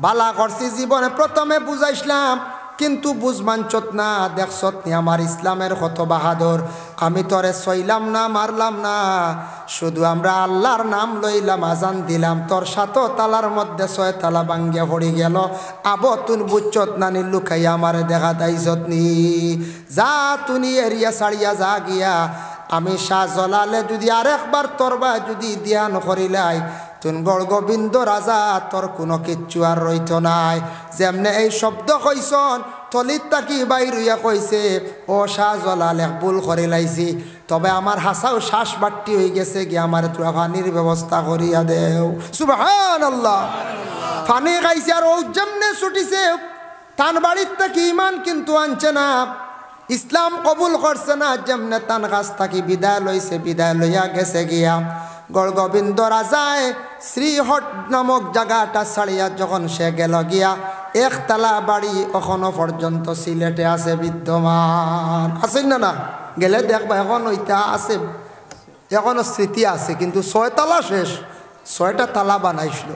বালা করছি জীবনে। প্রথমে বুঝাইছিলাম, কিন্তু বুঝমানচত না, দেখছত নি আমার ইসলামের কত বাহাদুর। আমি তোরে সইলাম না, মারলাম না, শুধু আমরা আল্লাহর নাম লইলাম, আজান দিলাম, তোর 7 তালার মধ্যে 6 তালা ভাঙ্গিয়া পড়ি গেল। আবো তুন বুঝছত না, নি লুকাইয়া আমারে দেখা দাইছত নি? যা তুনি এরিয়া ছাড়িয়া যা গিয়া। আমি শাহজালালে যদি আরেকবার তোরবা যদি ধ্যান করিলাই, তুন গৌরগোবিন্দ রাজা তোর কোনো কিচ্ছু আর রইত নাই। যেমনে এই শব্দ কইসন, তলিত তাকি বাইর হইয়া কইছে, ও শাহজালাল এক ভুল করে লাইছি, তবে আমার হাসাও শ্বাস বাট্টি হয়ে গেছে, গিয়ে আমার তুরা পানির ব্যবস্থা করিয়া দেও। সুবহানাল্লাহ। ফানি খাইছে আর ও যেমনে ছুটিছে তান বাড়ির থেকে ইমান কিন্তু আনছে না, ইসলাম কবুল করছে না। যেমনে তান কাছ থাকি বিদায় লইছে, বিদায় লইয়া গেছে গিয়া গড়গোবিন্দ রাজায় শ্রীহট নামক জায়গাটা ছাড়িয়া যখন সে গেল গিয়া একতলা বাড়ি এখনো পর্যন্ত সিলেটে আছে বিদ্যমান। আছেন না? না গেলে দেখবা এখন ওইটা আছে, এখনো স্মৃতি আছে, কিন্তু 6 তালা শেষ, 6টা তালা বানাইছিল।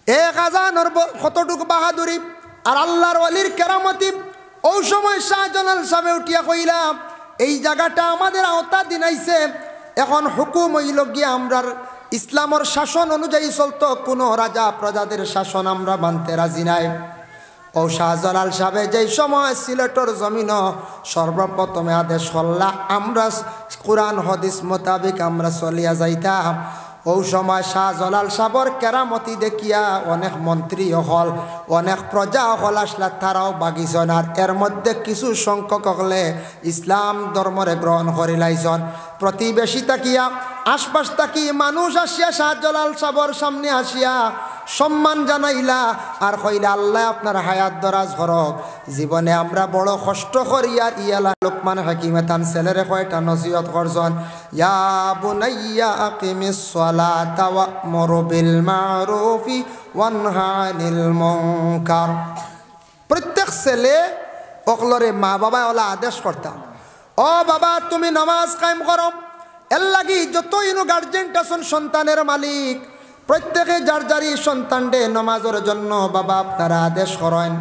এক আজানোর কতটুকু বাহাদুরি আর আল্লাহর ওয়ালির কেরামতি। ওই সময় শাহজালাল সাহেব উঠিয়া কইলা এই জায়গাটা আমাদের আওতা দিনাইছে, এখন হুকুম হইল গিয়া আমরার ইসলামের শাসন অনুযায়ী চলতো, কোনো রাজা প্রজাদের শাসন আমরা মানতে রাজি নাই। ও শাহজালাল সাহেব যেই সময় সিলেটর জমিন সর্বপ্রথমে আদেশ করলা আমরা কোরআন হাদিস মোতাবেক আমরা চলিয়া যাইতাম। ওই সময় শাহজালাল সাহেবর কেরামতি দেখিয়া অনেক মন্ত্রী হল, অনেক প্রজা হল আসলা, তারাও বাগিছন। আর এর মধ্যে কিছু সংখ্যক হলে ইসলাম ধর্মরে গ্রহণ করিলাইছন। প্রতিবেশী তাকিয়া আশপাশ তাকি মানুষ আসিয়া শাহজালাল সাহেবর সামনে আসিয়া সম্মান জানাইলা আর কইলা আল্লাহ আপনার হায়াত দরাজ করক, জীবনে আমরা বড় কষ্ট করি। আর ইয়ালা লোকমান হাকিমে তান ছেলেরে কয়টা নসিহত করছেন, ইয়া বুনাইয়া আকিমিস সালাতা ওয়া'মুর বিল মা'রুফি ওয়ানহা আনিল মুনকার। প্রত্যেক ছেলে অকলরে মা বাবা ওলা আদেশ করতাম, ও বাবা তুমি নামাজ কায়েম করো। এর লাগি যতই গার্জেন্ট আছেন সন্তানের মালিক, প্রত্যেকে যার যারই সন্তানডে নমাজের জন্য বাবা আপনারা আদেশ করেন,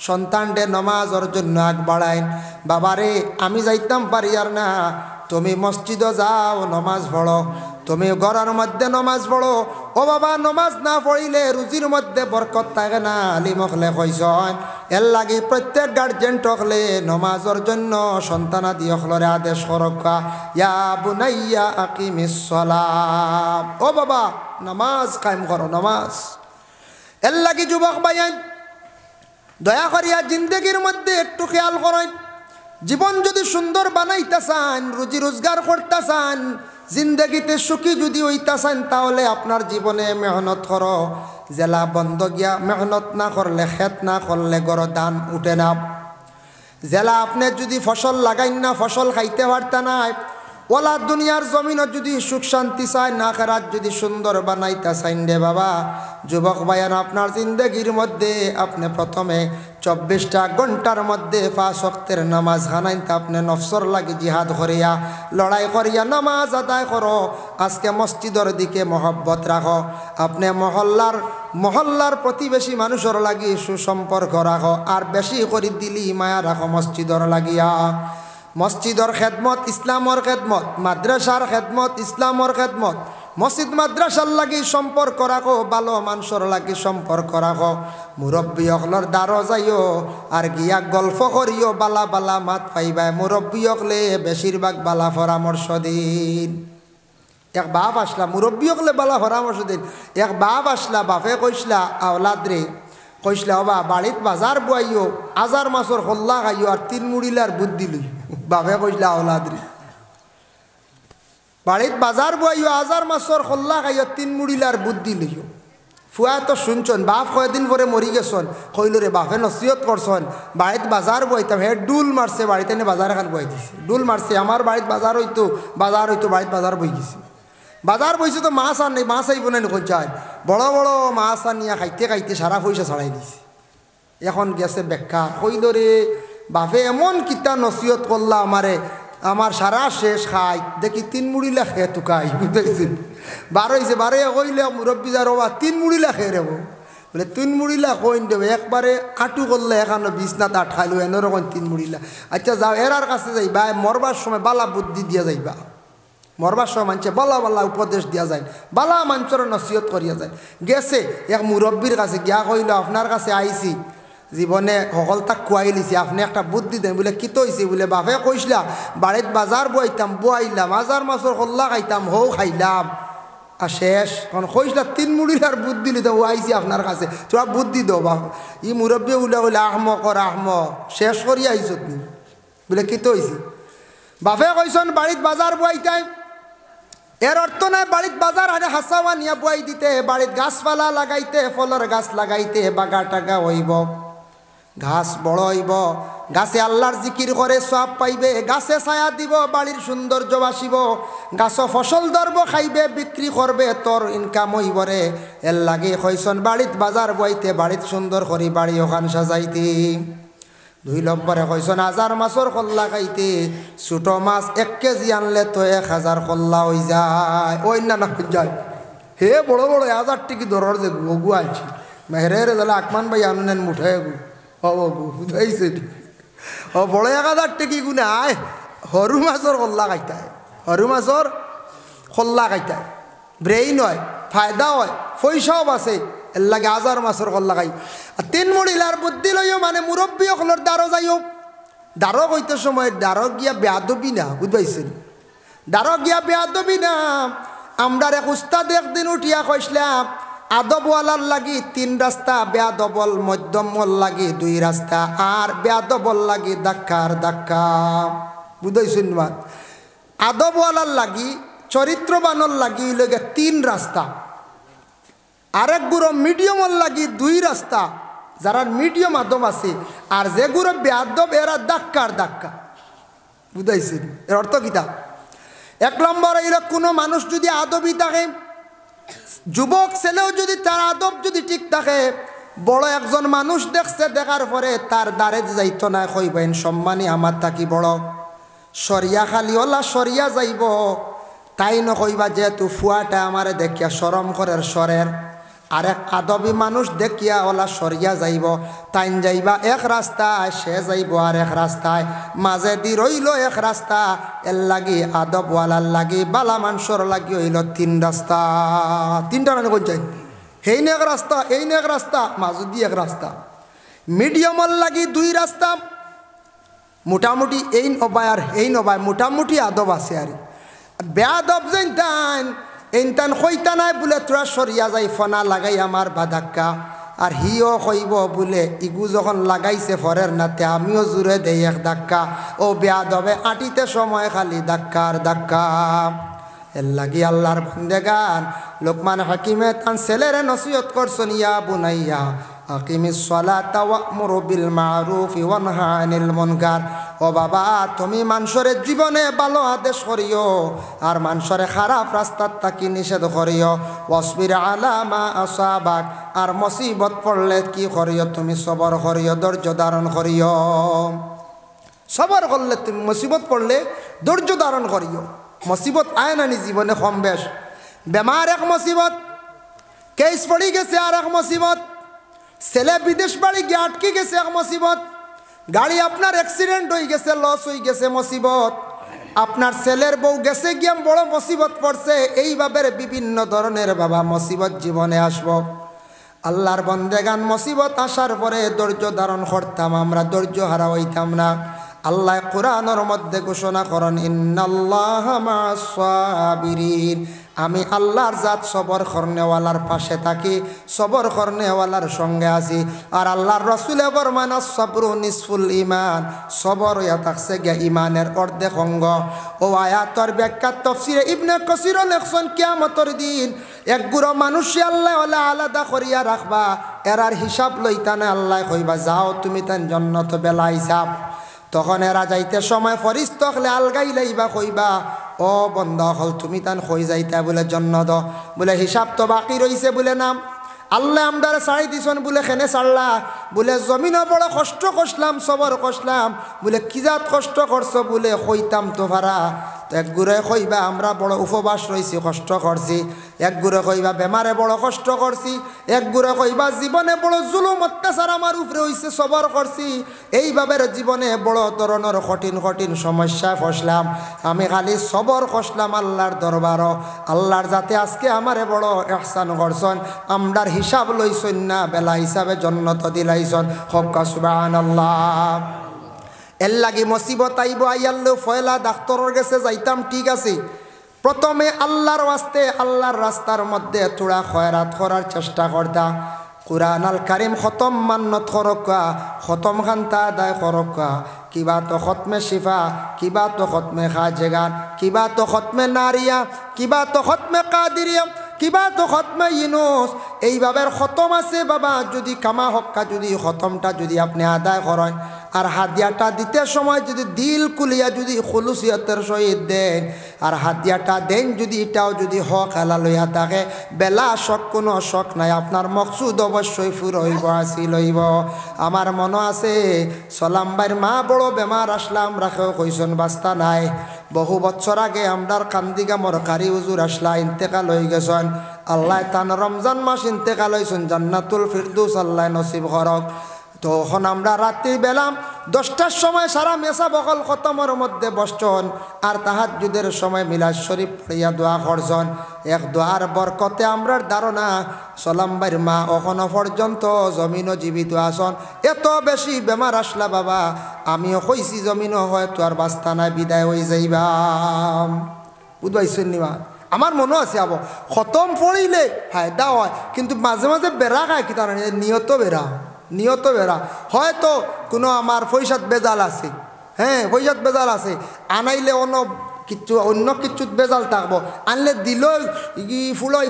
সন্তানডে নমাজের জন্য আগ বাড়াইন। বাবারে আমি যাইতাম পারি আর না, তুমি মসজিদে যাও নমাজ পড়ো, তুমি ঘরের মধ্যে নমাজ পড়ো। ও বাবা নমাজ না পড়িলে রুজির মধ্যে বরকত থাকে না, আলিম হলে কইসন। এর লাগি প্রত্যেক গার্জেন্ট হলে নমাজের জন্য সন্তানাদি হলরে আদেশ করকা, ইয়া বুনাইয়া আকিমিস সালাত, ও বাবা নামাজ কায়েম করো নামাজ। এর লাগি যুবক ভাইয়ান দয়া করিয়া জিন্দগির মধ্যে একটু খেয়াল করেন, জীবন যদি সুন্দর বানাইতে চান, রুজি রোজগার করতে চান, জিন্দগিতে সুখী যদি হইতে চান, তাহলে আপনার জীবনে মেহনত করো। জেলা বন্ধ গিয়া মেহনত না করলে, খেত না করলে গড় ধান উঠে না। জেলা আপনি যদি ফসল লাগাইন না, ফসল খাইতে পারতে নাই। ওলা দুনিয়ার জমিন যদি সুখ শান্তি চাই না, আখিরাত যদি সুন্দর বানাইতে চাইন রে বাবা যুবক ভাইয়ান, আপনার জিন্দগির মধ্যে আপনি প্রথমে 24টা ঘন্টার মধ্যে 5 ওয়াক্তের নামাজ খানাইন, তা আপনি নফসর লাগি জিহাদ করিয়া লড়াই করিয়া নামাজ আদায় করো। আজকে মসজিদের দিকে মহব্বত রাখো, আপনি মহল্লার প্রতিবেশী মানুষের লাগি সুসম্পর্ক রাখো, আর বেশি করে দিলি মায়া রাখো মসজিদর লাগিয়া। মসজিদর খেদমত ইসলামর খেদমত, মাদ্রাসার খেদমত ইসলামর খেদমত। মসজিদ মাদ্রাসার লাগি সম্পর্ক রাখো, ভালো মানুষের লাগি সম্পর্ক রাখো। মুরব্বী হকলর দ্বারো যাইও আর গিয়া গল্প করিও, বালা বালা মাত পাইবাই। মুরব্বী হকলে বেশিরভাগ বালা পরামর্শ দিন। এক বাপ আসলা মুরব্বী হকলে বালা পরামর্শ দিন। এক বাপ আসলা, বাপে কইসলা আওলাদ রে, কইসলা বাবা বাড়িত বাজার বুয়াইও, আজার মাছর হল্লা খাইও আর 3 মুড়িলার বুদ্ধি লই। বাপে কইসলা আওলাদ রে বাড়িত বাজার বুয়াইও, আজার মাছর হল্লা খাইও, 3 মুড়িলার বুদ্ধি লইও। ফুয়া তো শুনছন, বাপ কয়েকদিন পরে মরি গেছন, কইল রে বাপে নসিহত করছন বাড়িত বাজার বইতাম। হে ডুল মারছে, বাড়িতে এনে বাজার এখন বই দিছে, ডুল মারছে। আমার বাড়িত বাজার হইতো বাড়িত বাজার বই গেছে। বাজার বইছে তো মাছ আর নেই, মাছ আইব না কোন চাই, বড় বড় মাছ আনিয়া খাইতে খাইতে সারা পয়সা ছাড়াই দিছে। এখন গেছে বেকার। কইল রে বাপে এমন কিতা নসিহত করলা আমারে, আমার সারা শেষ খাই দেখি 3 মুড়ি লাখে টুকাই বুঝতেছেন। বারোইছে বারে কইলে মুরব্বী যার বাবা 3 মুড়ি লাখে রেব, বলে 3 মুড়ি লাখ কইন দেবে একবারে আটু করলে এখানে বিছনাত আটকাইলো এনরকম 3 মুড়ি লাখ। আচ্ছা যাও এরার কাছে যাইবা, মরবার সময় বালা বুদ্ধি দিয়া যাইবা। মরবার সময় মানছে বালা বালা উপদেশ দিয়া যায়, বালা মানুষের নসিহত করিয়া যায়। গেছে এক মুরব্বীর কাছে গিয়া কইল আপনার কাছে আইছি, জীবনে সকল তাক খুয়াই লিছি, আপনি একটা বুদ্ধি দেন। বলে কি তৈছে? বলে বাপে কইসলা বাড়িত বাজার বইতাম, বুয়াইলাম, হাজার মাছর হল্লা খাইতাম, হৌ খাইলাম আর শেষ। কারণ কইসলা 3 মুড়ির আর বুদ্ধি লিতে ও আইছি আপনার কাছে, তোরা বুদ্ধি দো। বাপ ই মুরব্বী উল্লা কইলে আহমক আর আহমক, শেষ করি আইস তুমি। বলে কি তৈছি? বাপে কইসন বাড়িত বাজার বইতাই, এর অর্থ নাই বাড়িত বাজার আরে হাসাওয়া নিয়া বুয়াই দিতে, বাড়িত গাছপালা লাগাইতে, ফলের গাছ লাগাইতে, বাগা টাগা হইব, ঘাস বড় হইব, গাছে আল্লাহর জিকির করে সওয়াব পাইবে, গাছে ছায়া দিব, বাড়ির সৌন্দর্য বাসিব, গাছ ফসল ধরব খাইবে, বিক্রি করবে, তোর ইনকাম হইব রে। এর লাগে কইসন বাড়িত বাজার বইতে, বাড়িত সুন্দর করি বাড়ি ওখান সাজাইতে। 2 নম্বরে কইসন হাজার মাছর কল্লা খাইতে, ছোট মাছ 1 কেজি আনলে তো 1000 কল্লা হয়ে যায়। ওই না না যায় হে বড় বড় 1000 টিকি ধরার যে গু আনছি মেহরের তাহলে আকমান ভাই আনুনেন মুঠায় গু বুঝাইছে ও বড় 1000 টিকি গুনে আয় সরু মাছর কল্লা খাইতায়, সরু মাছর কল্লা খাইতায়, ব্রেইন হয়, ফায়দা হয়, পয়সাও বাঁচে। এর লাগে 1000 মাছর কল্লা খাই। আর 3 মহিলার বুদ্ধি লইও মানে মুরব্বী সকলের দ্বারো যাইও, দ্বারো হইতে সময় দ্বারো গিয়া বেয়াদবি না, বুঝবাইছেন, দ্বারো গিয়া বেয়াদবি না। আমরা এক উস্তাদ একদিন উঠিয়া কইসলাম আদবওয়ালার লাগি 3 রাস্তা, বেয়াদবল মধ্যমল লাগি 2 রাস্তা, আর বেয়াদবল লাগি ধাক্কার ধাক্কা, বুঝাইছেন মাত। আদবওয়ালার লাগি চরিত্রবানর লাগি লগে 3 রাস্তা, আরেক গুরো মিডিয়ামর লাগি 2 রাস্তা, যারা মিডিয়াম আদব আছে, আর যে গুরো বেয়াদব এরা ধাক্কার ধাক্কা, বুঝাইছেন। এর অর্থ কিতা? 1 নম্বর এরা কোনো মানুষ যদি আদবই থাকে, যুবক ছেলেও যদি তার আদব যদি ঠিক থাকে, বড় একজন মানুষ দেখছে, দেখার পরে তার দ্বারে যাইতো না, কইবেন সম্মানী আমার তাকি বড়, সরিয়া খালি ওলা সরিয়া যাইব, তাই নকইবা যেহেতু ফুয়াটা আমারে দেখিয়া শরম করের সরের। আরেক আদবী মানুষ দেখিয়া ওলা সরিয়া যাইব, তাইন যাইবা এক রাস্তায়, সে যাইব আর এক রাস্তায়, মাঝে দি রইল এক রাস্তা। এর লাগি আদবওয়ালার লাগি বালা মানুষের লাগি হইল 3 রাস্তা। 3টা মানে কোন চাই? এই এক রাস্তা, এই এক রাস্তা, মাঝে দি এক রাস্তা। মিডিয়ামর লাগি 2 রাস্তা, মোটামুটি এই নবায় আর এই নবায় মোটামুটি আদব আছে। আর বেয়াদব যেন তান এইটান কইতা নাই বলে তোরা সরিয়া যাই ফনা লাগাই আমার বাধাক্কা, আর হিও কইব বলে ইগু যখন লাগাইছে ফরের নাতে আমিও জুড়ে দেই 1 ধাক্কা। ও বেয়াদবে আটিতে সময় খালি ধাক্কার ধাক্কা। এর লাগি আল্লাহর বান্দেগান লোকমান হাকিমে তান ছেলেরে নসিহত করছেন, ইয়া বুনাইয়া আকিমিস সালাতা ওয়া'মুর বিল মা'রুফি ওয়ানহা আনিল মুনকার। ও বাবা, তুমি মানুষের জীবনে ভালো আদেশ করিও, আর মানুষের খারাপ রাস্তার তাকি নিষেধ করিও। ওয়াসবির আলা মা আসাবাক, আর মুসিবত পড়লে কি করিও? তুমি সবর করিও, ধৈর্য ধারণ করিও। সবর করলে তুমি মুসিবত পড়লে ধৈর্য ধারণ করিও। মুসিবত আয় না নি জীবনে কম বেশ, বেমার এক মুসিবত, কেস পড়ি গেছে আর এক মুসিবত, ছেলে বিদেশ বাড়ি গিয়ে আটকে গেছে এক মুসিবত, গাড়ি আপনার অ্যাক্সিডেন্ট হয়ে গেছে, লস হয়ে গেছে মুসিবত, আপনার ছেলের বউ গেছে গিয়ে বড় মুসিবত পড়ছে। এইভাবে বিভিন্ন ধরনের বাবা মুসিবত জীবনে আসবো। আল্লাহর বান্দেগান মুসিবত আসার পরে ধৈর্য ধারণ করতাম আমরা, ধৈর্য হারা হইতাম না। আল্লাহ কোরআনের মধ্যে ঘোষণা করেন, ইন্নাল্লাহা মা'আস সাবিরিন, আমি আল্লাহর জাত সবর করনেওয়ালার পাশে থাকি, সবর করনেওয়ালার সঙ্গে আছি। আর আল্লাহর রাসূলে ফরমান, আস-সাবরু নিসফুল ঈমান, সবর ইয়া থাকছে গিয়া ঈমানের অর্ধেক অঙ্গ। ও আয়াতের ব্যাখ্যা তাফসীরে ইবনে কাসির লেখছেন, কিয়ামতের দিন এক গুরো মানুষে আল্লাহ ওয়ালা আলাদা করিয়া রাখবা, এরার হিসাব লইতানে আল্লাহ কইবা, যাও তুমি তান জান্নাত বেলা হিসাব। তখন এরা যাইতে সময় ফরিস্ত হলে আলগাই লাইবা, কইবা, ও বন্ধ হল তুমি তান কই যাইতা? বলে জন্নত, বলে হিসাব তো বাকি রইছে, বলে নাম আল্লাহ আমদারে ছাড়ি দিছন, বলে খেনে ছাড়লা? বলে জমিনও বড় কষ্ট করলাম, সবর করলাম। বলে কি জাত কষ্ট করছো? বলে কইতাম তো ভাড়া। তো এক গুড়ে কইবা আমরা বড় উপবাস রয়েছি, কষ্ট করছি। এক গুড়ে কইবা বেমারে বড় কষ্ট করছি। এক গুড়ে কইবা জীবনে বড় জুলুম অত্যাচার আমার উপরে হইছে, সবর করছি। এইভাবে জীবনে বড় ধরনের কঠিন কঠিন সমস্যায় ফসলাম, আমি খালি সবর করলাম আল্লাহর দরবার। আল্লাহর যাতে আজকে আমারে বড় ইহসান করছেন, আমরার হিসাব লইছেন না, বেলা হিসাবে জন্নত দিলাইছেন। হক্কা সুবহানাল্লাহ। এর লাগি মুসিবত আইব, আইয়াল্লেও ফয়লা ডাক্তারের কাছে যাইতাম, ঠিক আছে। প্রথমে আল্লাহর ওয়াস্তে আল্লাহর রাস্তার মধ্যে তোরা খয়রাত করার চেষ্টা করতা। কুরআন আল কারিম খতম মান্নত করকা খতম খান্তা আদায় করকা কিবা তো খতমে শিফা কিবা তো খতমে খাজেগান কিবা তো খতমে নারিয়া কিবা তো খতমে কাদিরিয়া কিবা তো খতমে ইউনুস এইভাবে খতম আছে বাবা যদি কামা হক্কা যদি খতমটা যদি আপনি আদায় করেন আর হাদিয়াটা দিতে সময় যদি দিল কুলিয়া যদি খুলুসিয়তের সহিত দেন আর হাদিয়াটা দেন যদি এটাও যদি হক হালাল হইয়া থাকে বেলা শখ কোনো শখ নাই আপনার মকসুদ অবশ্যই ফুর হইব আসিল হইব। আমার মনে আছে সলাম ভাইয়ের মা বড় বেমার আসলা আমরা কেউ কইসন বাস্তা নাই বহু বছর আগে আমরার কান্দিগামর কারি হুজুর আসলা ইন্তেকাল হয়ে গেছেন আল্লাহ তান রমজান মাস ইন্তেকাল হয়েছেন জান্নাতুল ফিরদৌস আল্লাহ নসিব করক। তখন আমরা রাত্রি বেলা 10টার সময় সারা মেসা বকল খতমের মধ্যে বসছন আর তাহাজ্জুদের সময় মিলাদ শরীফ পড়িয়া দোয়া করছন। এক দোয়ার বরকতে আমরার ধারণা সলাম ভাইয়ের মা এখনো পর্যন্ত জমিনও জীবিত আসন। এত বেশি বেমার আসলা বাবা আমিও কইছি জমিনও হয়তো আর বাস্তা নাই বিদায় হয়ে যাইবাম বুঝবাইছেন নিবা। আমার মনে আছে আবো খতম পড়িলে ফায়দা হয় কিন্তু মাঝে মাঝে বেড়া খায় কি তার নিয়ত বেড়া হয়তো কোনো আমার পয়সাত বেজাল আছে হ্যাঁ পয়সাত বেজাল আছে আনাইলে অন্য কিচ্ছুত বেজাল থাকবো আনলে দিল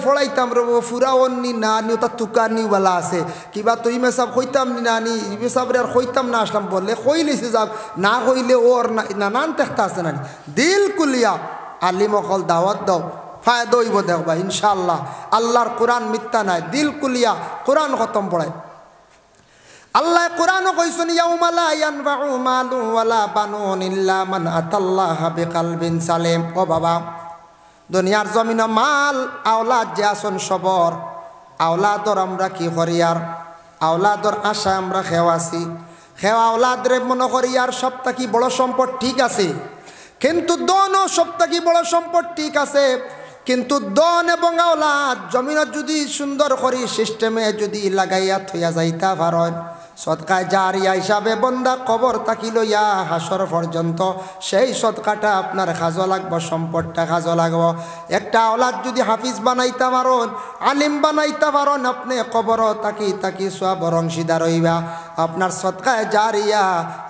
ফড়াইতাম রব ফুরা অন্নি না নি তার তুকা নিওয়ালা আছে কিবা তো ইমেসাব হইতাম নি না নি ইমেসাবরে আর হইতাম না আসলাম বললে কইলেছে যাক না কইলে ওর নানান তেখতা আছে না দিল কুলিয়া আলিমকল দাওয়াত দাও ফায়দা হইব দেখবা ইনশাআল্লাহ। আল্লাহর কোরআন মিথ্যা নাই দিল কুলিয়া কোরআন খতম পড়ায় আল্লাহ কোরআনও কইছেন ইয়াউমা লা ইয়ানফাউ মালুন ওয়ালা বানুন ইল্লা মান আতাল্লাহা বিকালবিন সালিম। ও বাবা দুনিয়ার জমিনে মাল আওলাদ যে আসন সবর আওলাদর আমরা কি করি আর আওলাদর আশা আমরা খেওয়াছি খেওয়া আওলাদরে মনে করি আর সবটা কি বড় সম্পদ ঠিক আছে কিন্তু দনও সবটা কি বড় সম্পদ ঠিক আছে কিন্তু দন এবং আওলাদ জমিনত যদি সুন্দর করি সিস্টেমে যদি লাগাইয়া থইয়া যাইতা পারেন সদকায় জারিয়া হিসাবে বন্দা কবর তাকি লইয়া হাসর পর্যন্ত সেই সদকাটা আপনার কাজও লাগবো সম্পদটা কাজও লাগবো। একটা আওলাদ যদি হাফিজ বানাইতে পারেন আলিম বানাইতে পারেন আপনি কবর তাকি সওয়াব অংশীদার হইবা আপনার সদকায় জারিয়া।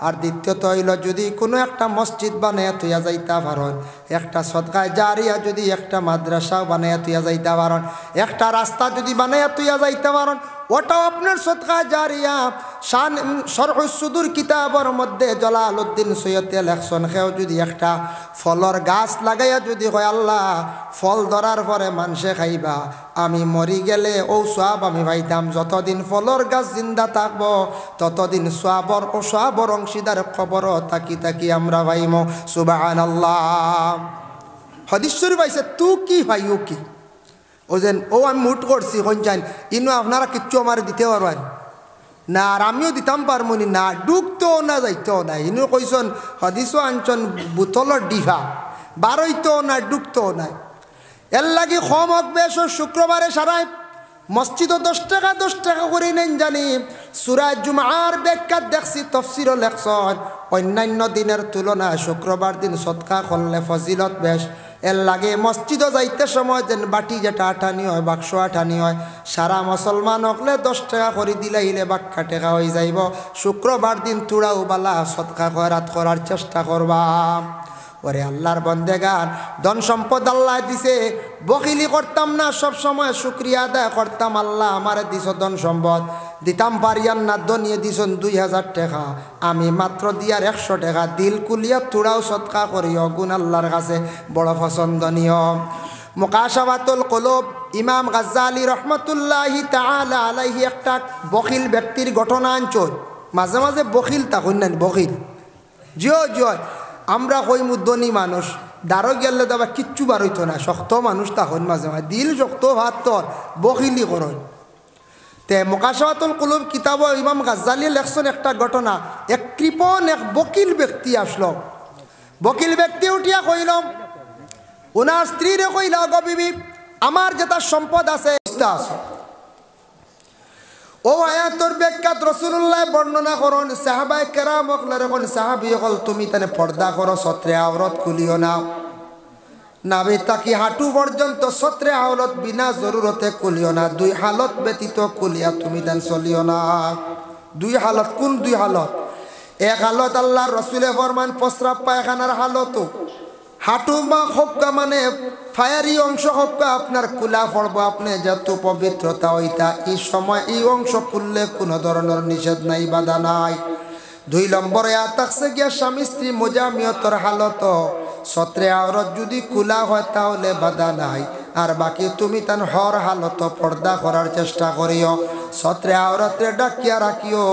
আর দ্বিতীয়ত হইল যদি কোনো একটা মসজিদ বানাইয়া থইয়া যাইতে পারেন একটা সদকায় জারিয়া যদি একটা মাদ্রাসাও বানাইয়া থইয়া যাইতে পারেন একটা রাস্তা যদি বানাইয়া থইয়া যাইতে পারেন ওটাও আপনার সদকায় জারিয়া। শান শরহুস সুদুর কিতাবের মধ্যে জালালউদ্দিন সৈয়দে লেখছেন কেউ যদি একটা ফলর গাছ লাগাইয়া যদি হয় আল্লাহ ফল ধরার পরে মানুষে খাইবা আমি মরি গেলে ও সওয়াব আমি পাইতাম যতদিন ফলর গাছ জিন্দা থাকবো ততদিন সওয়াবর অংশীদার খবর তাকি আমরা পাইমো সুবহানাল্লাহ। হাদিস শরীফ আইছে তু কি ভাই ও কি ও যেন ও আমি মুট করছি কোন চান ইনো আপনারা কিচ্ছু আমার দিতে পারবেন না আর আমিও দিতাম পারমনি না ডুবতেও না যাইতেও না ইনো কইসন হাদিসও আনছন বোতলের ডিভা বারইতেও না ডুবতেও নাই এর লাগি কম হোক বেশ শুক্রবারে সারাই মসজিদও 10 টাকা করে নেন জানি সূরা জুমার ব্যাখ্যা দেখছি তাফসীরও লেখছেন অন্যান্য দিনের তুলনায় শুক্রবার দিন সদকা করলে ফজিলত বেশ। এর লাগে মসজিদও যাইতে সময় যেন বাটি যেটা আঠানি হয় বাক্স আঠানি হয় সারা মুসলমান হকলে 10 টাকা করে দিলাইলে বাক্কা টাকা হয়ে যাইব। শুক্রবার দিন তুড়াও বালা সদকা করার চেষ্টা করবা। ওরে আল্লাহর বন্দেগান ধন সম্পদ আল্লাহ দিছে বখিলি করতাম না সব সময় শুকরিয়া আদায় করতাম আল্লাহ আমারে দিছ ধন সম্পদ দিতাম পারিয়ান না দনিয়ে দিছন 2000 টাকা আমি মাত্র দিয়ার 100 টাকা দিল কুলিয়া তুড়াও সদকা করি অগুণ আল্লাহর কাছে বড় পছন্দনীয়। মুকাশাফাতুল কুলুব ইমাম গাজ্জালি রহমতুল্লাহি তাআলা আলাইহি একটা বখিল ব্যক্তির ঘটনা আনছন মাঝে মাঝে বখিল তখন না বখিল জয় আমরা কই মুদ্দনি মানুষ দাঁড়ো গেলে দাবা কিচ্ছু বার হইতো না শক্ত মানুষ তখন মাঝে মাঝে দিল শক্ত ভাত তোর বখিলি করন তে মুকাশাফাতুল কুলুব কিতাব ইমাম গাজ্জালি লেখছেন একটা ঘটনা এক কৃপণ এক বকিল ব্যক্তি আসলো বকিল ব্যক্তি উঠিয়া কইল ওনার স্ত্রীরে কইল গো বিবি আমার যেটা সম্পদ আছে ও আয়াতর ব্যাখ্যাত রাসূলুল্লাহ বর্ণনা করেন সাহাবায়ে কেরাম হকলে কোন সাহাবী হল তুমি তানে পর্দা করো সত্রে আওরত খুলিও না নাভি তাকি হাঁটু পর্যন্ত সত্রে আওলত বিনা জরুরতে কুলিও না, দুই হালত ব্যতীত কুলিয়া তুমি দেন চলিও না। দুই হালত, কোন দুই হালত? এক হালত আল্লাহর রসুলে ফরমান প্রস্রাব পায়খানার হালতও, হাঁটু বা হক্কা মানে ফায়ারি অংশ হক্কা আপনার কুলা পড়ব, আপনি যত পবিত্রতা ওইটা এই সময় এই অংশ খুললে কোনো ধরনের নিষেধ নাই, বাধা নাই। দুই নম্বরে থাকছে গিয়া স্বামী স্ত্রী মোজামিয়তর হালত, সত্রে আওরত যদি খোলা হয় তাহলে বাধা নাই। আর বাকি তুমি তান হর হালত পর্দা করার চেষ্টা করিও, সত্রে আওরতে ডাকিয়া রাখিও।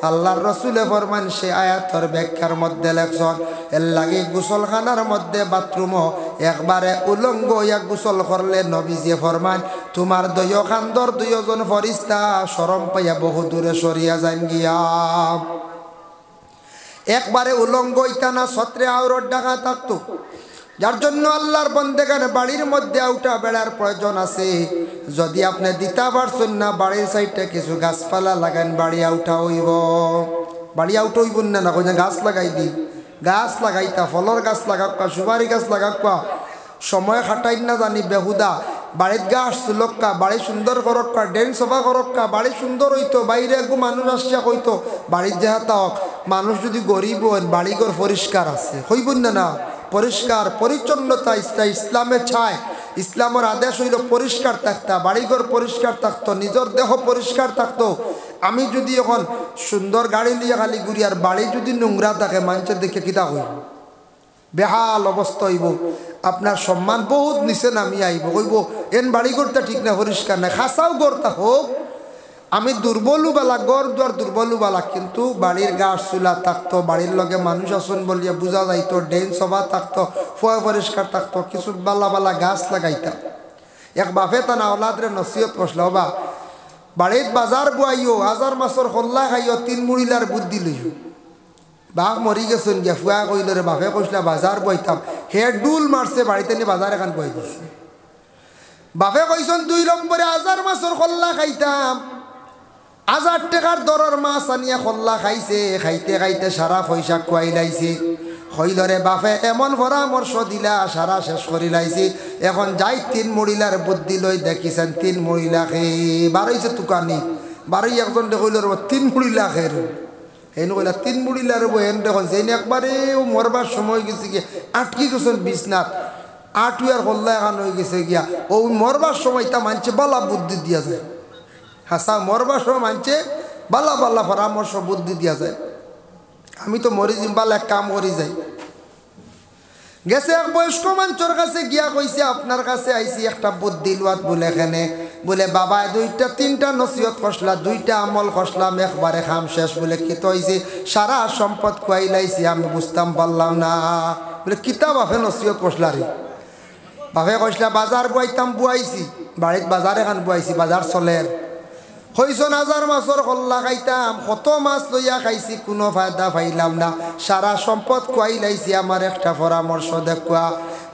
আল্লাহর রসুলে ফরমান সে আয়াতর ব্যাখ্যার মধ্যে লেখছেন এর লাগে গোসলখানার মধ্যে বাথরুমও একবারে উলঙ্গ ইয়া গোসল করলে নবীজি ফরমান তোমার দয় খান্দর দুইজন ফরিস্তা শরম পাইয়া বহু দূরে সরিয়া যান গিয়া। একবারে উলঙ্গ ইতানা সত্রে আওরত ডাকা থাকতো, যার জন্য আল্লাহর বন্দেগানে বাড়ির মধ্যে আউটা বেড়ার প্রয়োজন আছে। যদি আপনি দিতে পারছেন না বাড়ির সাইডে কিছু গাছপালা লাগান, বাড়ি আউটা হইব। বাড়ি আউটা হইব না, না কই গাছ লাগাই দি, গাছ লাগাইতা, ফলর গাছ লাগাক্কা, সুপারি গাছ লাগাক্কা, সময় খাটাই না জানি বেহুদা। বাড়ির গাছ চুলক্কা, বাড়ি সুন্দর করক্কা, ড্রেন সফা করক্কা, বাড়ি সুন্দর হইতো, বাইরে একটু মানুষ আসিয়া কইতো বাড়ির যেহাতা হোক, মানুষ যদি গরিব হন বাড়িঘর পরিষ্কার আছে, হইব না না পরিষ্কার পরিচ্ছন্নতা ইসলামে ছায়। ইসলামের আদেশ হইল পরিষ্কার থাকতা, বাড়িঘর পরিষ্কার থাকতো, নিজের দেহ পরিষ্কার থাকতো। আমি যদি এখন সুন্দর গাড়ি লিয়ে খালি ঘুরি আর বাড়ি যদি নোংরা থাকে মানুষের দেখে কিতা হইব, বেহাল অবস্থা হইব, আপনার সম্মান বহুত নিচে নামি আইব, কইব এন বাড়িঘরটা ঠিক না, পরিষ্কার না। খাসাও গড়তা হোক, আমি দুর্বলও বালা, গড় দুয়ার দুর্বলও বালা, কিন্তু বাড়ির গাছ চুলা থাকতো, বাড়ির লগে মানুষ আসন বলিয়া বোঝা যাইতো, ড্রেন সভা থাকতো, ফয় পরিষ্কার থাকতো, কিছু বালা বালা গাছ লাগাইতাম। এক বাপে তা না ওলাদরে নসিহত করছিল, বা বাড়ির বাজার বুয়াইও, হাজার মাছর হল্লা খাইও, 3 মুড়িলার বুদ্ধি লইও। বাঘ মরি গেছেন গিয়া ফুয়া কইল রে, বাপে কইসলা বাজার বইতাম, হে ডুল মারছে বাড়িতে নিয়ে বাজার এখান বই দিছে। বাপে কইসন 2 নম্বরে হাজার মাছর হল্লা খাইতাম, 1000 টাকার দরের মাছ আনিয়া খল্লা খাইছে, খাইতে খাইতে সারা পয়সা খুয়াই লাইছে। হইলরে বাপে এমন পরামর্শ দিলা, সারা শেষ করি লাইছি। এখন যাই 3 মহিলার বুদ্ধি লই দেখিছেন, 3 মহিলা খেয়ে বারইছে তুকানি, বারই একজন কইল 3 মহিলা খের, হেন কইলা 3 মহিলার হেন দেখুন যেন একবারে মরবার সময় গেছে গিয়া আটকি গেছেন বিছনাথ, আটুয়ার খল্লা এখন হয়ে গেছে গিয়া। ও মরবার সময় তা মানছে বালা বুদ্ধি দিয়া যায়, হাসা মরবার সময় মানছে বালা বালা পরামর্শ বুদ্ধি দিয়া যায়। আমি তো মরি জিম বালা এক কাম করি যাই। গেছে এক বয়স্ক মানুষের কাছে গিয়া কইছে আপনার কাছে আইছি একটা বুদ্ধি লুয়াত বলে, এখানে বলে বাবা 2টা 3টা নসিহত করলা, 2টা আমল করলাম, একবারে খাম শেষ। বলে কি তো হইছে, সারা সম্পদ খুয়াই লাইছি, আমি বুঝতাম পারলাম না। বলে কিতা বাপে নসিহত করলা রে? বাপে কইসলা বাজার বুয়াইতাম, বুয়াইছি বাড়িত বাজার এখান বুয়াইছি, বাজার চলের হইছন 1000 মাছর কল্লা খাইতাম, কত মাছ লইয়া খাইছি, কোনো ফায়দা পাইলাম না, সারা সম্পদ খুয়াই লাইছি, আমার একটা পরামর্শ দেখুয়া।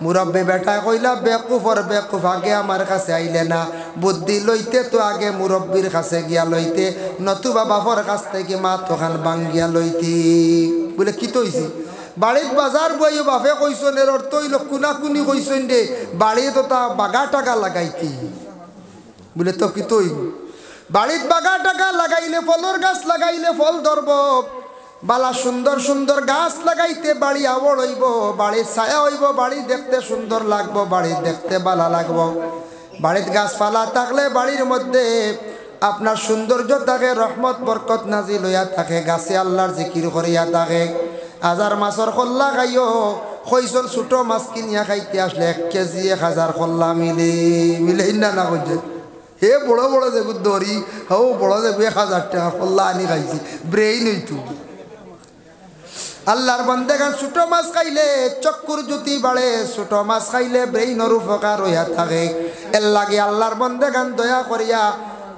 মুরব্বী বেটায় কইলা বেকুফর বেকুফ, আগে আমার কাছে আইলে না, বুদ্ধি লইতে তো আগে মুরব্বীর কাছে গিয়া লইতে, নতুবা বাপর কাছ থেকে মা তখন বাঙ্গিয়া লইতি। বলে কি তৈছি বাড়িত বাজার বইও বাপে কইসন, এর অর্থ হইল কুনাকুনি কইসন রে, বাড়ি তো তা বাগা টাকা লাগাইতি। বলে তো কি তৈ বাড়িত বাগা টাকা লাগাইলে, ফলর গাছ লাগাইলে ফল ধরব, বালা সুন্দর সুন্দর গাছ লাগাইতে বাড়ি আবড় হইব, বাড়ির ছায়া হইব, বাড়ি দেখতে সুন্দর লাগবো, বাড়ি দেখতে বালা লাগবো। বাড়িত গাছপালা থাকলে বাড়ির মধ্যে আপনার সৌন্দর্য থাকে, রহমত বরকত নাজিল হইয়া থাকে, গাছে আল্লাহর জিকির করিয়া থাকে। 1000 মাছর খল্লা খাইও, কইসন ছোট মাছ কিনিয়া খাইতে আসলে 1 কেজি 1000 খল্লা মিলে না কইছে। হে বড় বড় যেগু দড়ি, হো বড় যেগু 1000 টাকা খল্লা আনি খাইছি, ব্রেইন হইতু। আল্লাহর বান্দাগান ছোট মাছ খাইলে চক্ষুর জ্যোতি বাড়ে, ছোট মাছ খাইলে ব্রেইনের উপকার হইয়া থাকে। এর লাগে আল্লাহর বান্দাগান দয়া করিয়া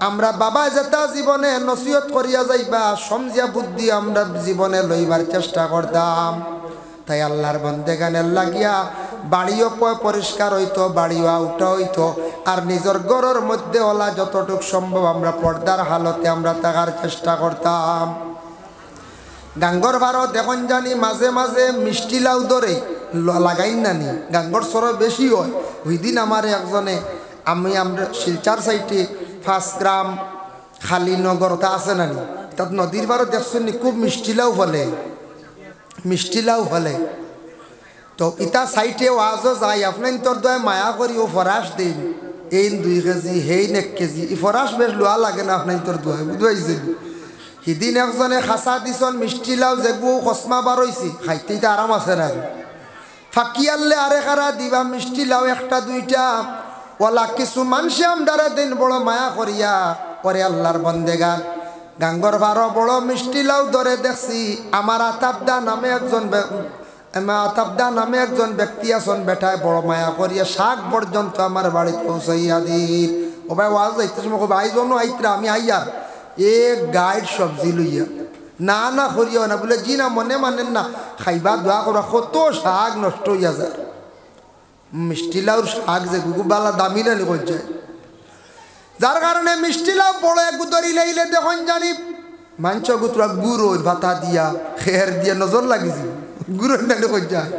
আমরা বাবা যেটা জীবনে নসিহত করিয়া যাইবা, সমঝিয়া বুদ্ধি আমরা জীবনে লইবার চেষ্টা করতাম। তাই আল্লাহর বান্দাগানের লাগিয়া বাড়িও পরিষ্কার হইতো, বাড়িও আউটা হইতো, আর নিজের ঘরের মধ্যে ওলা যতটুকু সম্ভব আমরা পর্দার হালতে আমরা থাকার চেষ্টা করতাম। গাঙ্গর ভারত এখন জানি মাঝে মাঝে মিষ্টি লাউ ধরে, লাগাইন না নি গাঙ্গর সর বেশি হয় ওই দিন আমার একজনে আমরা শিলচার সাইডে 5 গ্রাম খালিনগর তা আছে না নি তাত নদীর পাড়ে দেখছেন নি খুব মিষ্টিলাও ফলে তো ইটা সাইটে ওয়াজও যায় আপনার তোর দয় মায়া করি ও ফরাস দিন এই 2 কেজি হেই 1 কেজি ই ফরাস বেশ লোয়া লাগে না আপনার তোর দয় বুঝবাইছেন সেদিন একজনে খাসা দিছন মিষ্টিলাও যেগু কসমা বারইছি খাইতে তো আরাম আছে না ফাঁকি আনলে আরে খারা দিবা মিষ্টিলাও 1টা 2টা ওলা কিছু মানুষে আমদারে দিন বড় মায়া করিয়া পরে আল্লাহর বন্দেগান গাঙ্গর ভারো বড় মিষ্টিলাও ধরে দেখছি আমার আতাবদা নামে একজন ব্যক্তি আছেন বেটায় বড় মায়া করিয়া শাক পর্যন্ত আমার বাড়িতে পৌঁছাইয়া দিন ও ভাই ওয়াজ যাইতে সময় ভাই জন্য আইতরা আমি আইয়ার গাইড সবজি লইয়া না করিও না বলে জি না মনে মানেন না খাইবা দোয়া করা কত শাক নষ্ট হইয়া যায় মিষ্টিলাউর শাক যে গুগুবালা দামি না নিকল যায় যার কারণে মিষ্টিলাও বড় এক গুদরি লাইলে দেখুন জানি মাংস গুতরা গুড়ো ভাতা দিয়া খের দিয়া নজর লাগি যাব গুড়ো না নিকল যায়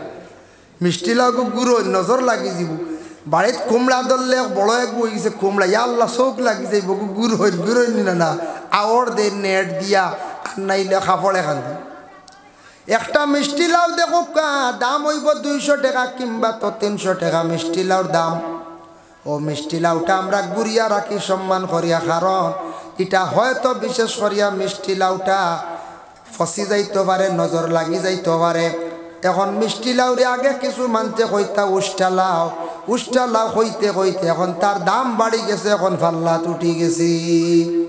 মিষ্টিলাও গুড়ো নজর লাগি যাব বাড়িত কুমড়া ধরলে বড় এক বই গেছে কুমড়া ইয়া আল্লাহ চোখ লাগি যাইব গুড়ো না আওর দে নেট দিয়া নাইলে খাপড় এখান একটা মিষ্টি লাউ দেখো দাম হইব 200 টাকা কিংবা তো 300 টাকা মিষ্টি লাউর দাম ও মিষ্টি লাউটা আমরা গুড়িয়া রাখি সম্মান করিয়া কারণ এটা হয়তো বিশেষ করিয়া মিষ্টি লাউটা ফসি যাইতে পারে নজর লাগি যাইতে পারে এখন মিষ্টি লাউরে আগে কিছু মানতে কইতা উষ্টা লাউ হইতে এখন তার দাম বাড়ি গেছে এখন ফাল্লা উঠি গেছি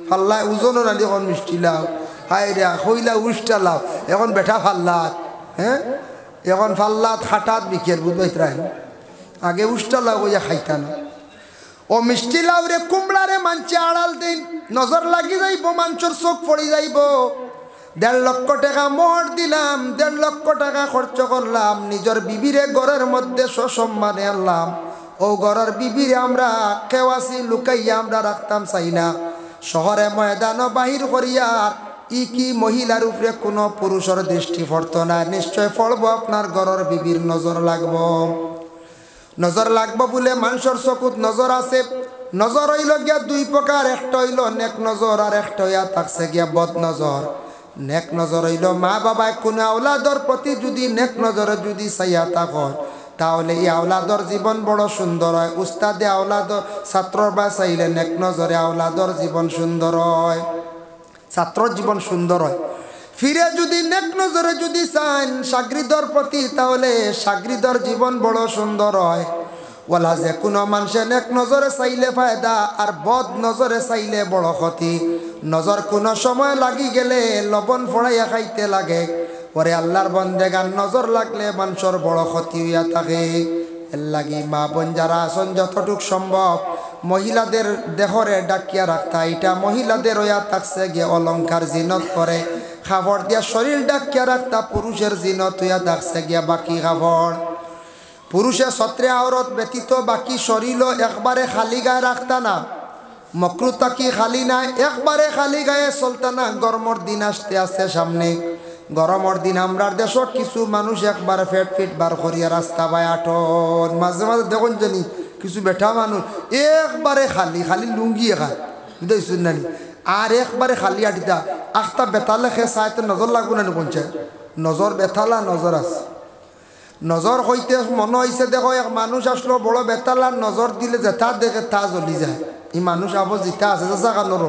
ফাল্লায় ওজনও নালি এখন মিষ্টি লাউ হাই রে হইলা উষ্টা লাউ এখন বেটা ফাল্লাত হ্যাঁ এখন ফাল্লাত হাটাত বিকের বুঝবাইতরাই আগে উষ্টা লাউ কইয়া খাইতা না ও মিষ্টি লাউ রে কুমড়া রে মানছে আড়াল দিন নজর লাগি যাইব মানুষের চোখ পড়ি যাইব 1.5 লক্ষ টাকা মোহর দিলাম 1.5 লক্ষ টাকা খরচ করলাম নিজের বিবিরে ঘরের মধ্যে সসম্মানে আনলাম ও ঘরের বিবিরে আমরা কেওয়াসি লুকাইয়া আমরা রাখতাম চাই না শহরে ময়দান বাহির করিয়া কি মহিলার উপরে কোনো পুরুষের দৃষ্টি পড়তো না নিশ্চয় পড়বো আপনার ঘরের বিবির নজর লাগবো বলে মানুষের চকুত নজর আছে নজর হইল গিয়া 2 প্রকার একটা হইল নেক নজর আর একটা হইয়া থাকছে গিয়া বদ নজর নেক নজর হইল মা বাবায় কোনো আওলাদর প্রতি যদি নেক নজরে যদি চাইয়া থাকন তাহলে এই আওলাদর জীবন বড় সুন্দর হয় উস্তাদে আওলাদর ছাত্রর বা চাইলে নেক নজরে আওলাদর জীবন সুন্দর হয় ছাত্রর জীবন সুন্দর হয় ফিরে যদি নেক নজরে যদি চান সাগরিদর প্রতি তাহলে সাগরিদর জীবন বড় সুন্দর হয় ওলা যে কোনো মানুষে নেক নজরে চাইলে ফায়দা আর বদ নজরে চাইলে বড় ক্ষতি নজর কোনো সময় লাগি গেলে লবণ ফড়াইয়া খাইতে লাগে পরে আল্লাহর বন্দেগান নজর লাগলে মানুষের বড় ক্ষতি হইয়া থাকে এর লাগি মা বোন যারা আছেন যতটুক সম্ভব মহিলাদের দেহরে ডাকিয়া রাখতা এটা মহিলাদের হইয়া থাকছে গিয়ে অলঙ্কার জিনত করে খাবার দিয়া শরীর ডাকিয়া রাখতা পুরুষের জিনত হইয়া থাকছে গিয়া বাকি খাবার পুরুষের ছত্রে আওরত ব্যতীত বাকি শরীরও একবারে খালি গায়ে রাখতা না মকরুতা কি খালি নাই একবারে খালি গায়ে চলতা না গরমের দিন আসতে আসতে সামনে গরমের দিন আমরার দেশ কিছু মানুষ একবারে ফিট বার করিয়া রাস্তা বাই আটন মাঝে মাঝে দেখুন জানি কিছু বেঠা মানুষ একবারে খালি লুঙ্গি খায় বুঝতে নানি আর একবারে খালি আটিতা আখটা বেতালে খে চাইতে নজর লাগবো না পঞ্চায়েত নজর বেতালা নজর আছে নজর হইতে মনে হয়েছে দেখো এক মানুষ আসলো বড় বেতালার নজর দিলে যেটা দেখে তা জ্বলি যায় এই মানুষ আবার জিতা আছে জাগানোর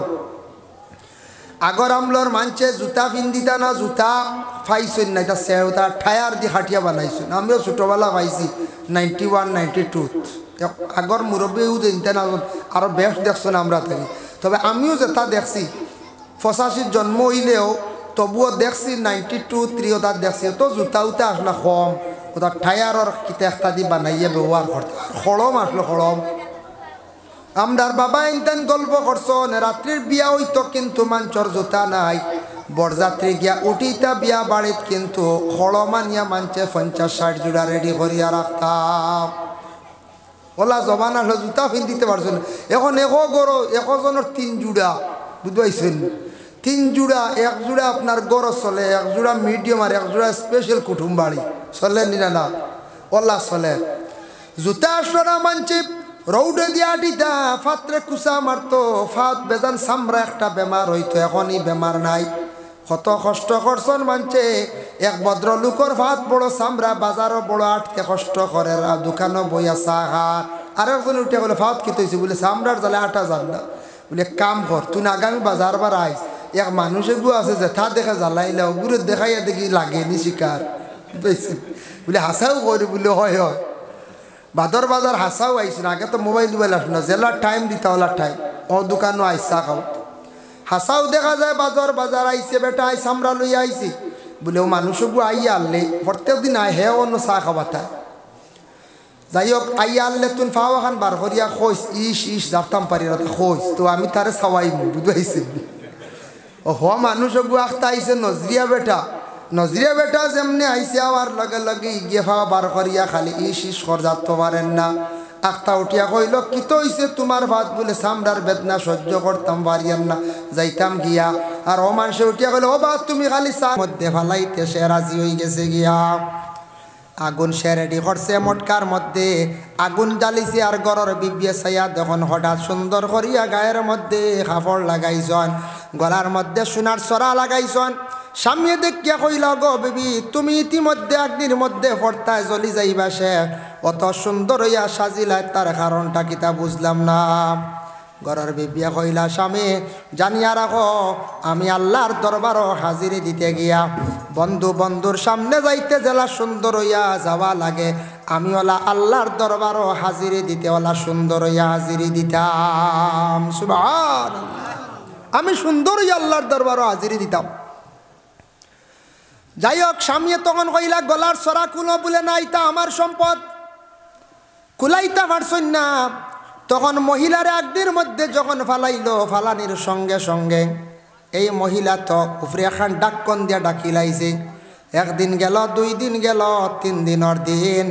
আগর আমলোর মানছে জুতা পিন্দিতা না জুতা পাইছেন না এটা সেওতা টায়ার দিয়ে হাটিয়া বানাইছেন আমিও ছোটোবেলা পাইছি 91 92 আগর মুরব্বীও দিনতে না আরও বেশ দেখছেন আমরা থাকি তবে আমিও যেটা দেখছি 85 জন্ম হইলেও তবুও দেখছি 92 3 ওটা দেখছি তো জুতা উতা আসলে কম ওটা টায়ারের কিতা একটা দিয়ে বানাইয়া ব্যবহার করতে খড়ম আসলো খড়ম আমরার বাবা ইনতেন গল্প করছেন রাত্রির বিয়া হইতো কিন্তু মাঞ্চর জুতা নাই বরযাত্রী গিয়া উঠিতা বিয়া বাড়িত কিন্তু খড়মানিয়া মানছে 50-60 জোড়া রেডি করিয়া রাখতাম ওলা জবান আসলে জুতা পিন্ধিতে পারছেন এখন একজনের 3 জোড়া বুঝতে পারছেন 3 জোড়া 1 জোড়া আপনার গড় চলে 1 জোড়া মিডিয়াম আর 1 জোড়া স্পেশাল কুটুম বাড়ি চলে নিনা না ওল্লা চলে জুতা আসলো না মানছি রৌডে দিয়া দিতা ফাত্রে কুচা মারতো ফাত বেজান সামরা একটা বেমার হইতো এখনই বেমার নাই কত কষ্ট করছন মানছে এক ভদ্র লোকর ভাত বড় চামড়া বাজারও বড় আটকে কষ্ট করে দোকানও বইয়া চাহা আর একজন উঠে বলে ভাত কি তৈছে বলে চামড়ার জালে আটা যান না বলে কাম কর তুই আগামী বাজার বার আইস এক মানুষের গু আছে যে তা দেখা জ্বালাইলে গুড়ে দেখাইয়া দেখি লাগে নি শিকার বলে হাসাও করি বলে হয় হয় বাদর বাজার হাসাও আইসি আগে তো মোবাইল আসলো না জেলার টাইম দিতে হলার টাইম ও দোকানও আইসা খাও হাসাও দেখা যায় বাজার বাজার আইসে বেটা আই সামরা লইয়া আইসি বলে ও মানুষগু আইয়া আনলে প্রত্যেক দিন আয় হে অন্য চাহ খাবাতা যাই হোক আইয়া আনলে তুন ফাওয়া খান বার করিয়া খোঁজ ইস যাতাম পারি না খোঁজ তো আমি তারে চাওয়াইমু বুঝাইছি ও হ মানুষগু আখতা আইসে নজরিয়া বেটা যেমনি আইসে আবার লগে লগে গিয়ে ফাওয়া বার করিয়া খালি ইস কর যাতে পারেন না আখতা উঠিয়া কইল কি তো হইছে তোমার ভাত বলে সামরার বেদনা সহ্য করতাম পারিয়াম না যাইতাম গিয়া আর ও মানুষে উঠিয়া কইল ও ভাত তুমি খালি চা মধ্যে ফালাইতে সে রাজি হয়ে গেছে গিয়া আগুন সে রেডি করছে মটকার মধ্যে আগুন জ্বালিছে আর গরর বিবিয়ে ছাইয়া দেখুন হঠাৎ সুন্দর করিয়া গায়ের মধ্যে কাপড় লাগাইছন গলার মধ্যে সোনার চড়া লাগাইছন সামনে দেখিয়া কইল গো বিবি তুমি ইতিমধ্যে আগ্নির মধ্যে পড়তায় জ্বলি যাইবা সে অত সুন্দর হইয়া সাজিলাই তার কারণটা কিতা বুঝলাম না গরর বিবিয়া কইলা স্বামী জানিয়া রাখো আমি আল্লাহর দরবারও হাজিরি দিতে গিয়া বন্ধুর সামনে যাইতে জেলা সুন্দর হইয়া যাওয়া লাগে আমি ওলা আল্লাহর দরবারও হাজিরি দিতে ওলা সুন্দর হইয়া হাজিরি দিতাম সুবহানাল্লাহ আমি সুন্দর হইয়া আল্লাহর দরবারও হাজিরি দিতাম যাই হোক স্বামী তখন কইলা গলার সরা কুলো বলে না ইতা আমার সম্পদ কুলাইতা পারছই না তখন মহিলার আগ্নির মধ্যে যখন ফালাইলো ফালানির সঙ্গে সঙ্গে এই মহিলা তো উপরে এখন ডাক্কন দিয়া ডাকিলাইছে একদিন গেল 2 দিন গেল 3 দিনের দিন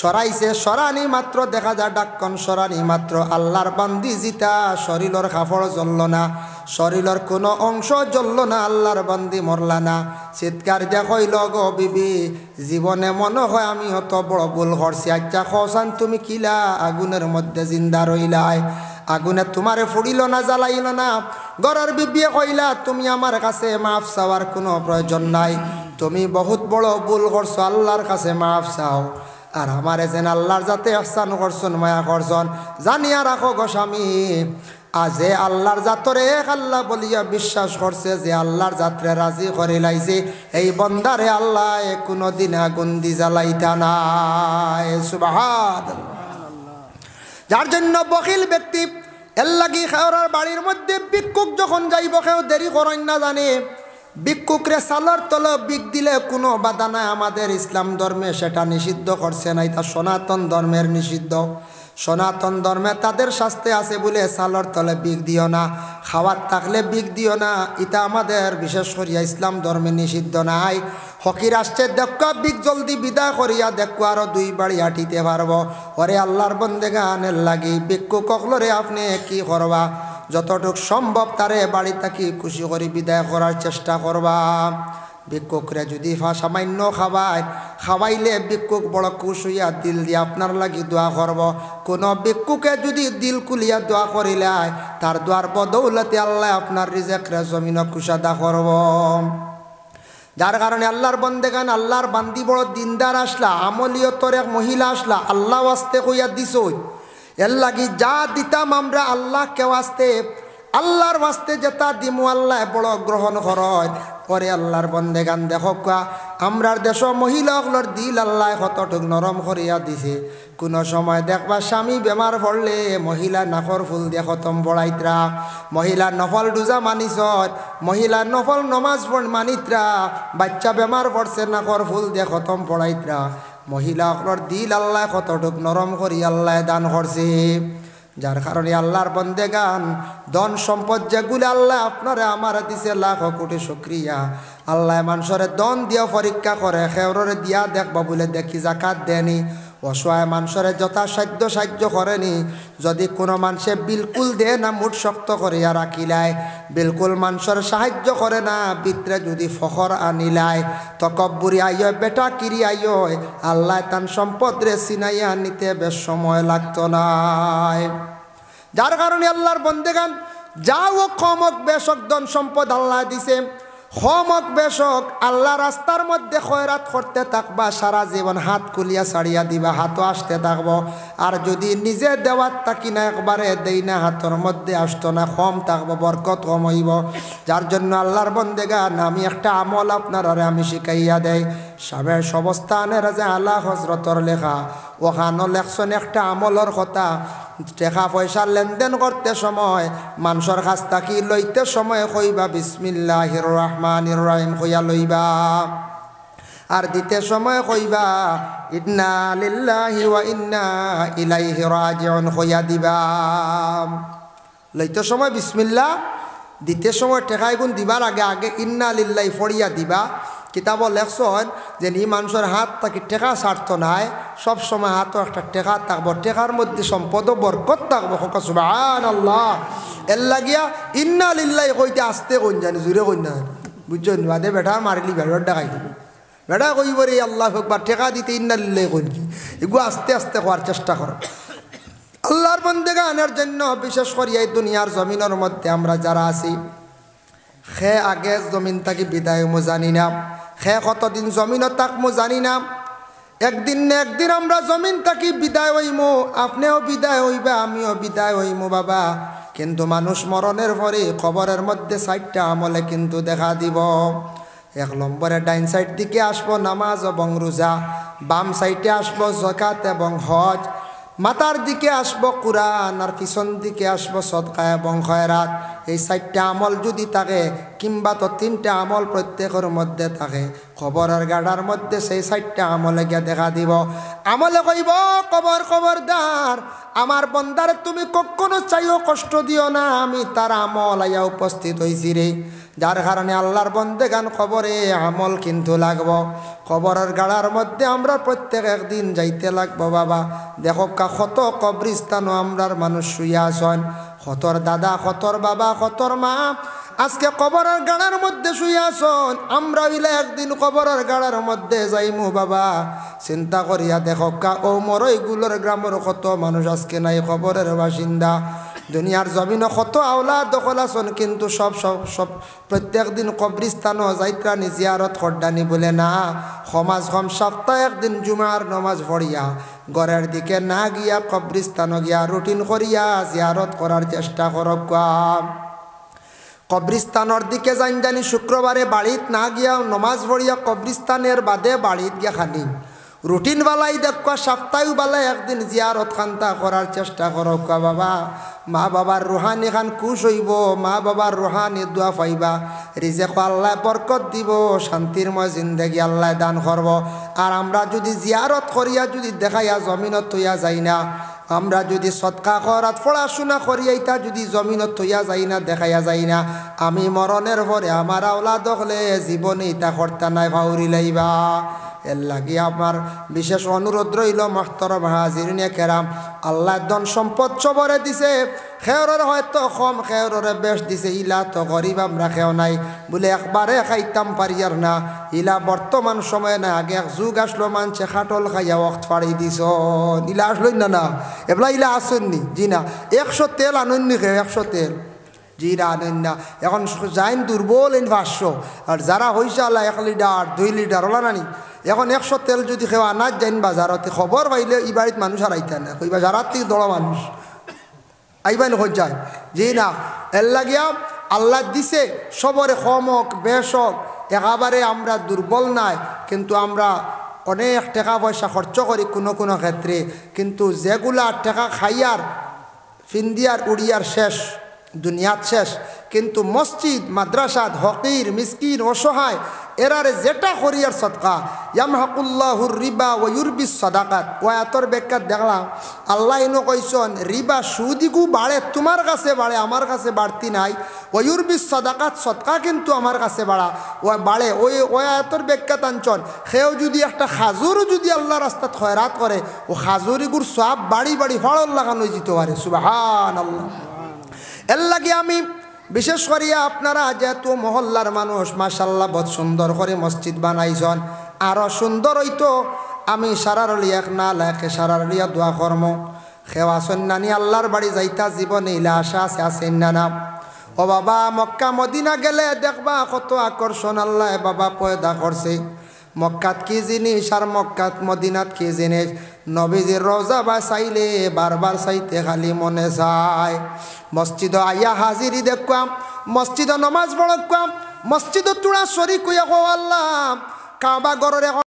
সরাইছে সরানি মাত্র দেখা যায় ডাক্কন সরানি মাত্র আল্লাহর বান্দি জিতা শরীরের কাপড় জ্বলল না শরীরের কোনো অংশ জ্বলল না আল্লাহর বান্দি মরলা না চিৎকার দিয়া কইল গো বিবি জীবনে মনে হয় আমি অত বড় ভুল করছি আচ্ছা খসান তুমি কিলা আগুনের মধ্যে জিন্দা রইলাই আগুনে তোমারে ফুড়িল না জ্বালাইল না গরর বিবিয়ে কইলা তুমি আমার কাছে মাফ চাওয়ার কোনো প্রয়োজন নাই তুমি বহুত বড় ভুল করছো আল্লাহর কাছে মাফ চাও আর আমারে যেন আল্লাহর যাতে ইহসান করছন মায়া করছন জানিয়া রাখো গো স্বামী আজে আল্লাহর জাতরে এক আল্লাহ বলিয়া বিশ্বাস করছে যে আল্লাহর জাতরে রাজি করে লাইছে এই বন্দারে আল্লাহ কোনোদিন আগুন দি জ্বালাইতা নাই সুবহানাল্লাহ যার জন্য বখিল ব্যক্তি এর লাগি খাওয়ার বাড়ির মধ্যে ভিক্ষুক যখন যাইব কেউ দেরি করেন না জানে ভিক্ষুকরে সালার তলে বিক দিলে কোনো বাধা নাই আমাদের ইসলাম ধর্মে সেটা নিষিদ্ধ করছে না এটা সনাতন ধর্মের নিষিদ্ধ সনাতন ধর্মে তাদের শাস্তি আছে বলে সালার তলে বিক দিও না খাওয়ার থাকলে বিক দিও না এটা আমাদের বিশেষ করিয়া ইসলাম ধর্মে নিষিদ্ধ নাই হকি রাষ্ট্রে দেখো বিক জলদি বিদায় করিয়া দেখো আরো 2 বাড়ি হাঁটিতে পারবো ওরে আল্লাহর বন্দেগানের লাগি ভিক্ষুক কখলরে আপনি কি করবা যতটুক সম্ভব তারে বাড়ি থাকি খুশি করে বিদায় করার চেষ্টা করবা ভিক্ষুকরে যদি সামান্য খাওয়াইলে ভিক্ষুক বড় খুশ হইয়া দিল দিয়ে আপনার লাগি দোয়া করব কোনো ভিক্ষুকে যদি দিল কুলিয়া দোয়া করিলে তার দোয়ার বদৌলতে আল্লাহ আপনার রিজেকরে জমিন কুশাদা করব যার কারণে আল্লাহর বন্দেগান আল্লাহর বান্দি বড় দিনদার আসলা আমলিয়তর এক মহিলা আসলা আল্লাহ ওয়াস্তে কইয়া দিছই এর লাগি যা দিতাম আমরা আল্লাহ কে ওয়াস্তে আল্লাহর ওয়াস্তে যেটা দিমু আল্লাহ বড় গ্রহণ করয় পরে আল্লাহর বন্দেগান দেখো আমরার দেশ মহিলাগুলোর দিল আল্লাহ কতটুক নরম করিয়া দিছে কোনো সময় দেখবা স্বামী বেমার পড়লে মহিলা নাকর ফুল দিয়ে খতম পড়াইতরা মহিলা নফল ডুজা মানিস মহিলা নফল নমাজ মানিতরা বাচ্চা বেমার পড়ছে নাকর ফুল দিয়ে খতম পড়াইতরা মহিলাগুলোর দিল আল্লাহ কতটুক নরম করি আল্লাহ দান করছে যার কারণে আল্লাহর বন্দেগান ধন সম্পদ যেগুলো আল্লাহ আপনারে আমার দিছে লাখ কোটি শুকরিয়া আল্লাহ মানুষের ধন দিয়া পরীক্ষা করে খেওরে দিয়া দেখবা বলে দেখি জাকাত দেনি অসহায় মানুষের যথাসাধ্য সাহায্য করেনি। যদি কোনো মানুষে বিলকুল দে না মুঠ শক্ত করিয়া রাখিলায়, বিলকুল মানুষের সাহায্য করে না, ভিতরে যদি ফখর আনিলায়, তকব্বুরি আইয় বেটা কিরি আইয়, আল্লাহ তান সম্পদ রে চিনাইয়া নিতে বেশ সময় লাগতো না। যার কারণে আল্লাহর বন্দেগান যাও কমক বেশক ধন সম্পদ আল্লাহ দিছে, হমক বেশক আল্লাহ রাস্তার মধ্যে খয়রাত করতে থাকবা, সারা জীবন হাত খুলিয়া ছাড়িয়া দিবা, হাতও আসতে থাকবো। আর যদি নিজে দেওয়ার থাকি না, একবারে দেই না, হাতের মধ্যে আসতো না, কম থাকবো, বরকত কম হইব। যার জন্য আল্লাহর বন্দেগান আমি একটা আমল আপনারা আমি শিখাইয়া দেয়। সাবের সবস্থানের যে আলা হজরতর লেখা, ওখানো লেখছেন একটা আমলের কথা। টাকা পয়সা লেনদেন করতে সময়, মানুষের কাছ থাকি লইতে সময় কইবা বিসমিল্লাহির রহমানির রহিম কইয়া লইবা, আর দিতে সময় কইবা ইন্না লিল্লাহি ওয়া ইন্না ইলাইহি রাজিউন কইয়া দিবা। লইতে সময় বিসমিল্লাহ, দিতে সময় টেকাই গুণ দিবার আগে আগে ইন্না লিল্লাহি পড়িয়া দিবা। কিতাব লেখছেন যে ই মানুষের হাত থাকি টেকা ছাড়তো নাই, সব সময় হাতও একটা টেকা থাকবো, টেকার মধ্যে সম্পদ বরকত থাকবো। সুবহানাল্লাহ। এর লাগিয়া ইন্না লিল্লাহি কইতে আসতে কইন জানি, জুড়ে কইন না, বুঝছেন? বাদে বেটা মারিলি বেড়ার ডাকাই দিবি, বেটা কইব রে আল্লাহ একবার টেকা দিতে ইন্না লিল্লাহি কইন কি, এগুলো আস্তে আস্তে হওয়ার চেষ্টা করো। আল্লাহর বন্দেগানের জন্য বিশেষ করে এই দুনিয়ার জমিনের মধ্যে আমরা যারা আছি, খে আগে জমিন থাকি বিদায় মো জানি না, খে কতদিন জমিনও থাকমো জানি না। একদিন না একদিন আমরা জমিন থাকি বিদায় হইমো, আপনিও বিদায় হইবা, আমিও বিদায় হইমো বাবা। কিন্তু মানুষ মরণের পরে কবরের মধ্যে 4টা আমলে কিন্তু দেখা দিব। 1 নম্বরে ডাইন সাইড দিকে আসবো নামাজ এবং রোজা, বাম সাইডে আসবো যাকাত এবং হজ, মাথার দিকে আসবো কুরআন, আর পিছন দিকে আসবো সদকা এবং খয়রাত। এই 4টা আমল যদি থাকে, কিংবা তো 3টা আমল প্রত্যেকের মধ্যে থাকে, খবরের গাড়ার মধ্যে সেই 4টা আমলে গিয়ে দেখা দিব। আমলে কইব কবর খবরদার আমার বন্দারে তুমি কখনো চাইও কষ্ট দিও না, আমি তার আমল আইয়া উপস্থিত হইছি রে। যার কারণে আল্লাহর বন্দেগান খবরে আমল কিন্তু লাগবো। খবরের গাড়ার মধ্যে আমরা প্রত্যেক একদিন যাইতে লাগবো বাবা। দেখো কত কবরিস্তানও আমরার মানুষ শুইয়া আছেন, কতর দাদা, কতর বাবা, কতর মা আজকে কবরের গাড়ার মধ্যে শুইয়া আছেন। আমরা হইলে একদিন কবরের গাড়ার মধ্যে যাইমু বাবা। চিন্তা করিয়া দেখো ও মরইগুলোর গ্রামের কত মানুষ আজকে নাই খবরের বাসিন্দা। দুনিয়ার জমিনও কত আওলাদ দখল আছেন, কিন্তু সব প্রত্যেক দিন কবরিস্তানও যাইত্রানি জিয়ারত করদানি বলে না। সমাজ কম সপ্তাহে একদিন জুমার নমাজ পড়িয়া ঘরের দিকে না গিয়া কবরিস্তানও গিয়া রুটিন করিয়া জিয়ারত করার চেষ্টা করক। কবরিস্তানের দিকে জানি শুক্রবারে বাড়িত না গিয়া নমাজ পড়িয়া কবরিস্তানের বাদে বাড়িত গিয়া খালি রুটিন বালাই দেখবা, সপ্তাহে বালাই একদিন জিয়ারত খান্তা করার চেষ্টা করক বাবা। মা বাবার রুহানি খান খুশ হইব, মা বাবার রুহানি দোয়া পাইবা, রিজেক আল্লাহ বরকত দিব, শান্তিরময় জিন্দেগি আল্লাহ দান করব। আর আমরা যদি জিয়ারত করিয়া যদি দেখাইয়া জমিনত থইয়া যাই না, আমরা যদি সদকা খয়রাত পড়াশোনা করিয়া ইতা যদি জমিনত থইয়া যাই না, দেখাইয়া যাই না, আমি মরণের পরে আমার আওলাদ হলে জীবনে ইতা কর্তা নাই ভাউরি লাইবা। এর লাগি আমার বিশেষ অনুরোধ রইল মোহতরম হাজিরিনে কেরাম, আল্লাহ ধন সম্পদ সবরে দিছে, খেয়রের হয়তো কম, খেয়রের বেশ দিছে, ইলা তো গরিব আমরা খেও নাই বলে একবারে খাইতাম পারিয়ার না। ইলা বর্তমান সময়ে না, আগে এক যুগ আসলো মানছে খাটল খাইয়া ওয়াক্ত ফাড়ি দিছ, ইলা আসলোই না না এবলা ইলা আসেননি জি না। 100 তেল আনন্নি খেয়ে 100 তেল জি না আনেন না। এখন যাইন দুর্বল এন 500, আর যারা হয়েছে আল্লাহ 1 লিটার 2 লিটার ওলা নানি। এখন 100 তেল যদি খেয়ে আনাজ যাইন বাজারতে, খবর পাইলে এই বাড়িত মানুষ আর আইতেন না, কইবা যারা থেকে দড়া মানুষ আইবাই নয় যায় জি না। এর লাগিয়া আল্লাহ দিছে সবরে কমক বেশক, একেবারে আমরা দুর্বল নাই, কিন্তু আমরা অনেক টাকা পয়সা খরচ করি কোনো কোনো ক্ষেত্রে, কিন্তু যেগুলা টাকা খাইয়ার ফিন্দিয়ার উড়িয়ার শেষ, দুনিয়াত শেষ, কিন্তু মসজিদ মাদ্রাসাত হকির মিসকিন অসহায় এরারে যেটা করিয়ার সদকা ইয়ামহাকুল্লাহুর রিবা ওয়া ইউরবিস সাদাকাত। ওয়া আয়াতর ব্যাখ্যা দেখলাম আল্লাহ ইনো কইছেন রিবা সুদিগু বাড়ে, তোমার কাছে বাড়ে, আমার কাছে বাড়তি নাই। ওয়া ইউরবিস সাদাকাত, সদকা কিন্তু আমার কাছে বাড়ে। ওই আয়াতর ব্যাখ্যা টানছন সেও যদি একটা খাজুরও যদি আল্লাহ রাস্তাত খয়রাত করে ও খাজুরিগুর সব বাড়ি বাড়ি ফলন লাগানো যেতে পারে। সুবহানাল্লাহ। এর লাগে আমি বিশেষ করিয়া আপনারা যেহেতু মহল্লার মানুষ মাশাআল্লাহ বহুত সুন্দর করে মসজিদ বানাইছেন, আরও সুন্দর হইতো আমি সারারলি এক না লাখে সারারলিয়া দোয়া কর্ম খেওয়া সন্ন্যানি আল্লাহর বাড়ি যাইতা জীবনে ইলা আশা আছে না। ও বাবা মক্কা মদিনা গেলে দেখবা কত আকর্ষণ আল্লাহ বাবা পয়দা করছে। মক্কাত কি জিনিস আর মক্কাত মদিনাত কি জিনিস, নবীজির রওজা বা চাইলে বারবার চাইতে খালি মনে যায়। মসজিদ আইয়া হাজিরি দেখুয়াম, মসজিদ নমাজ পড়াম, মসজিদ তুড়া শরীক হইয়া আল্লাহ কাবা ঘরের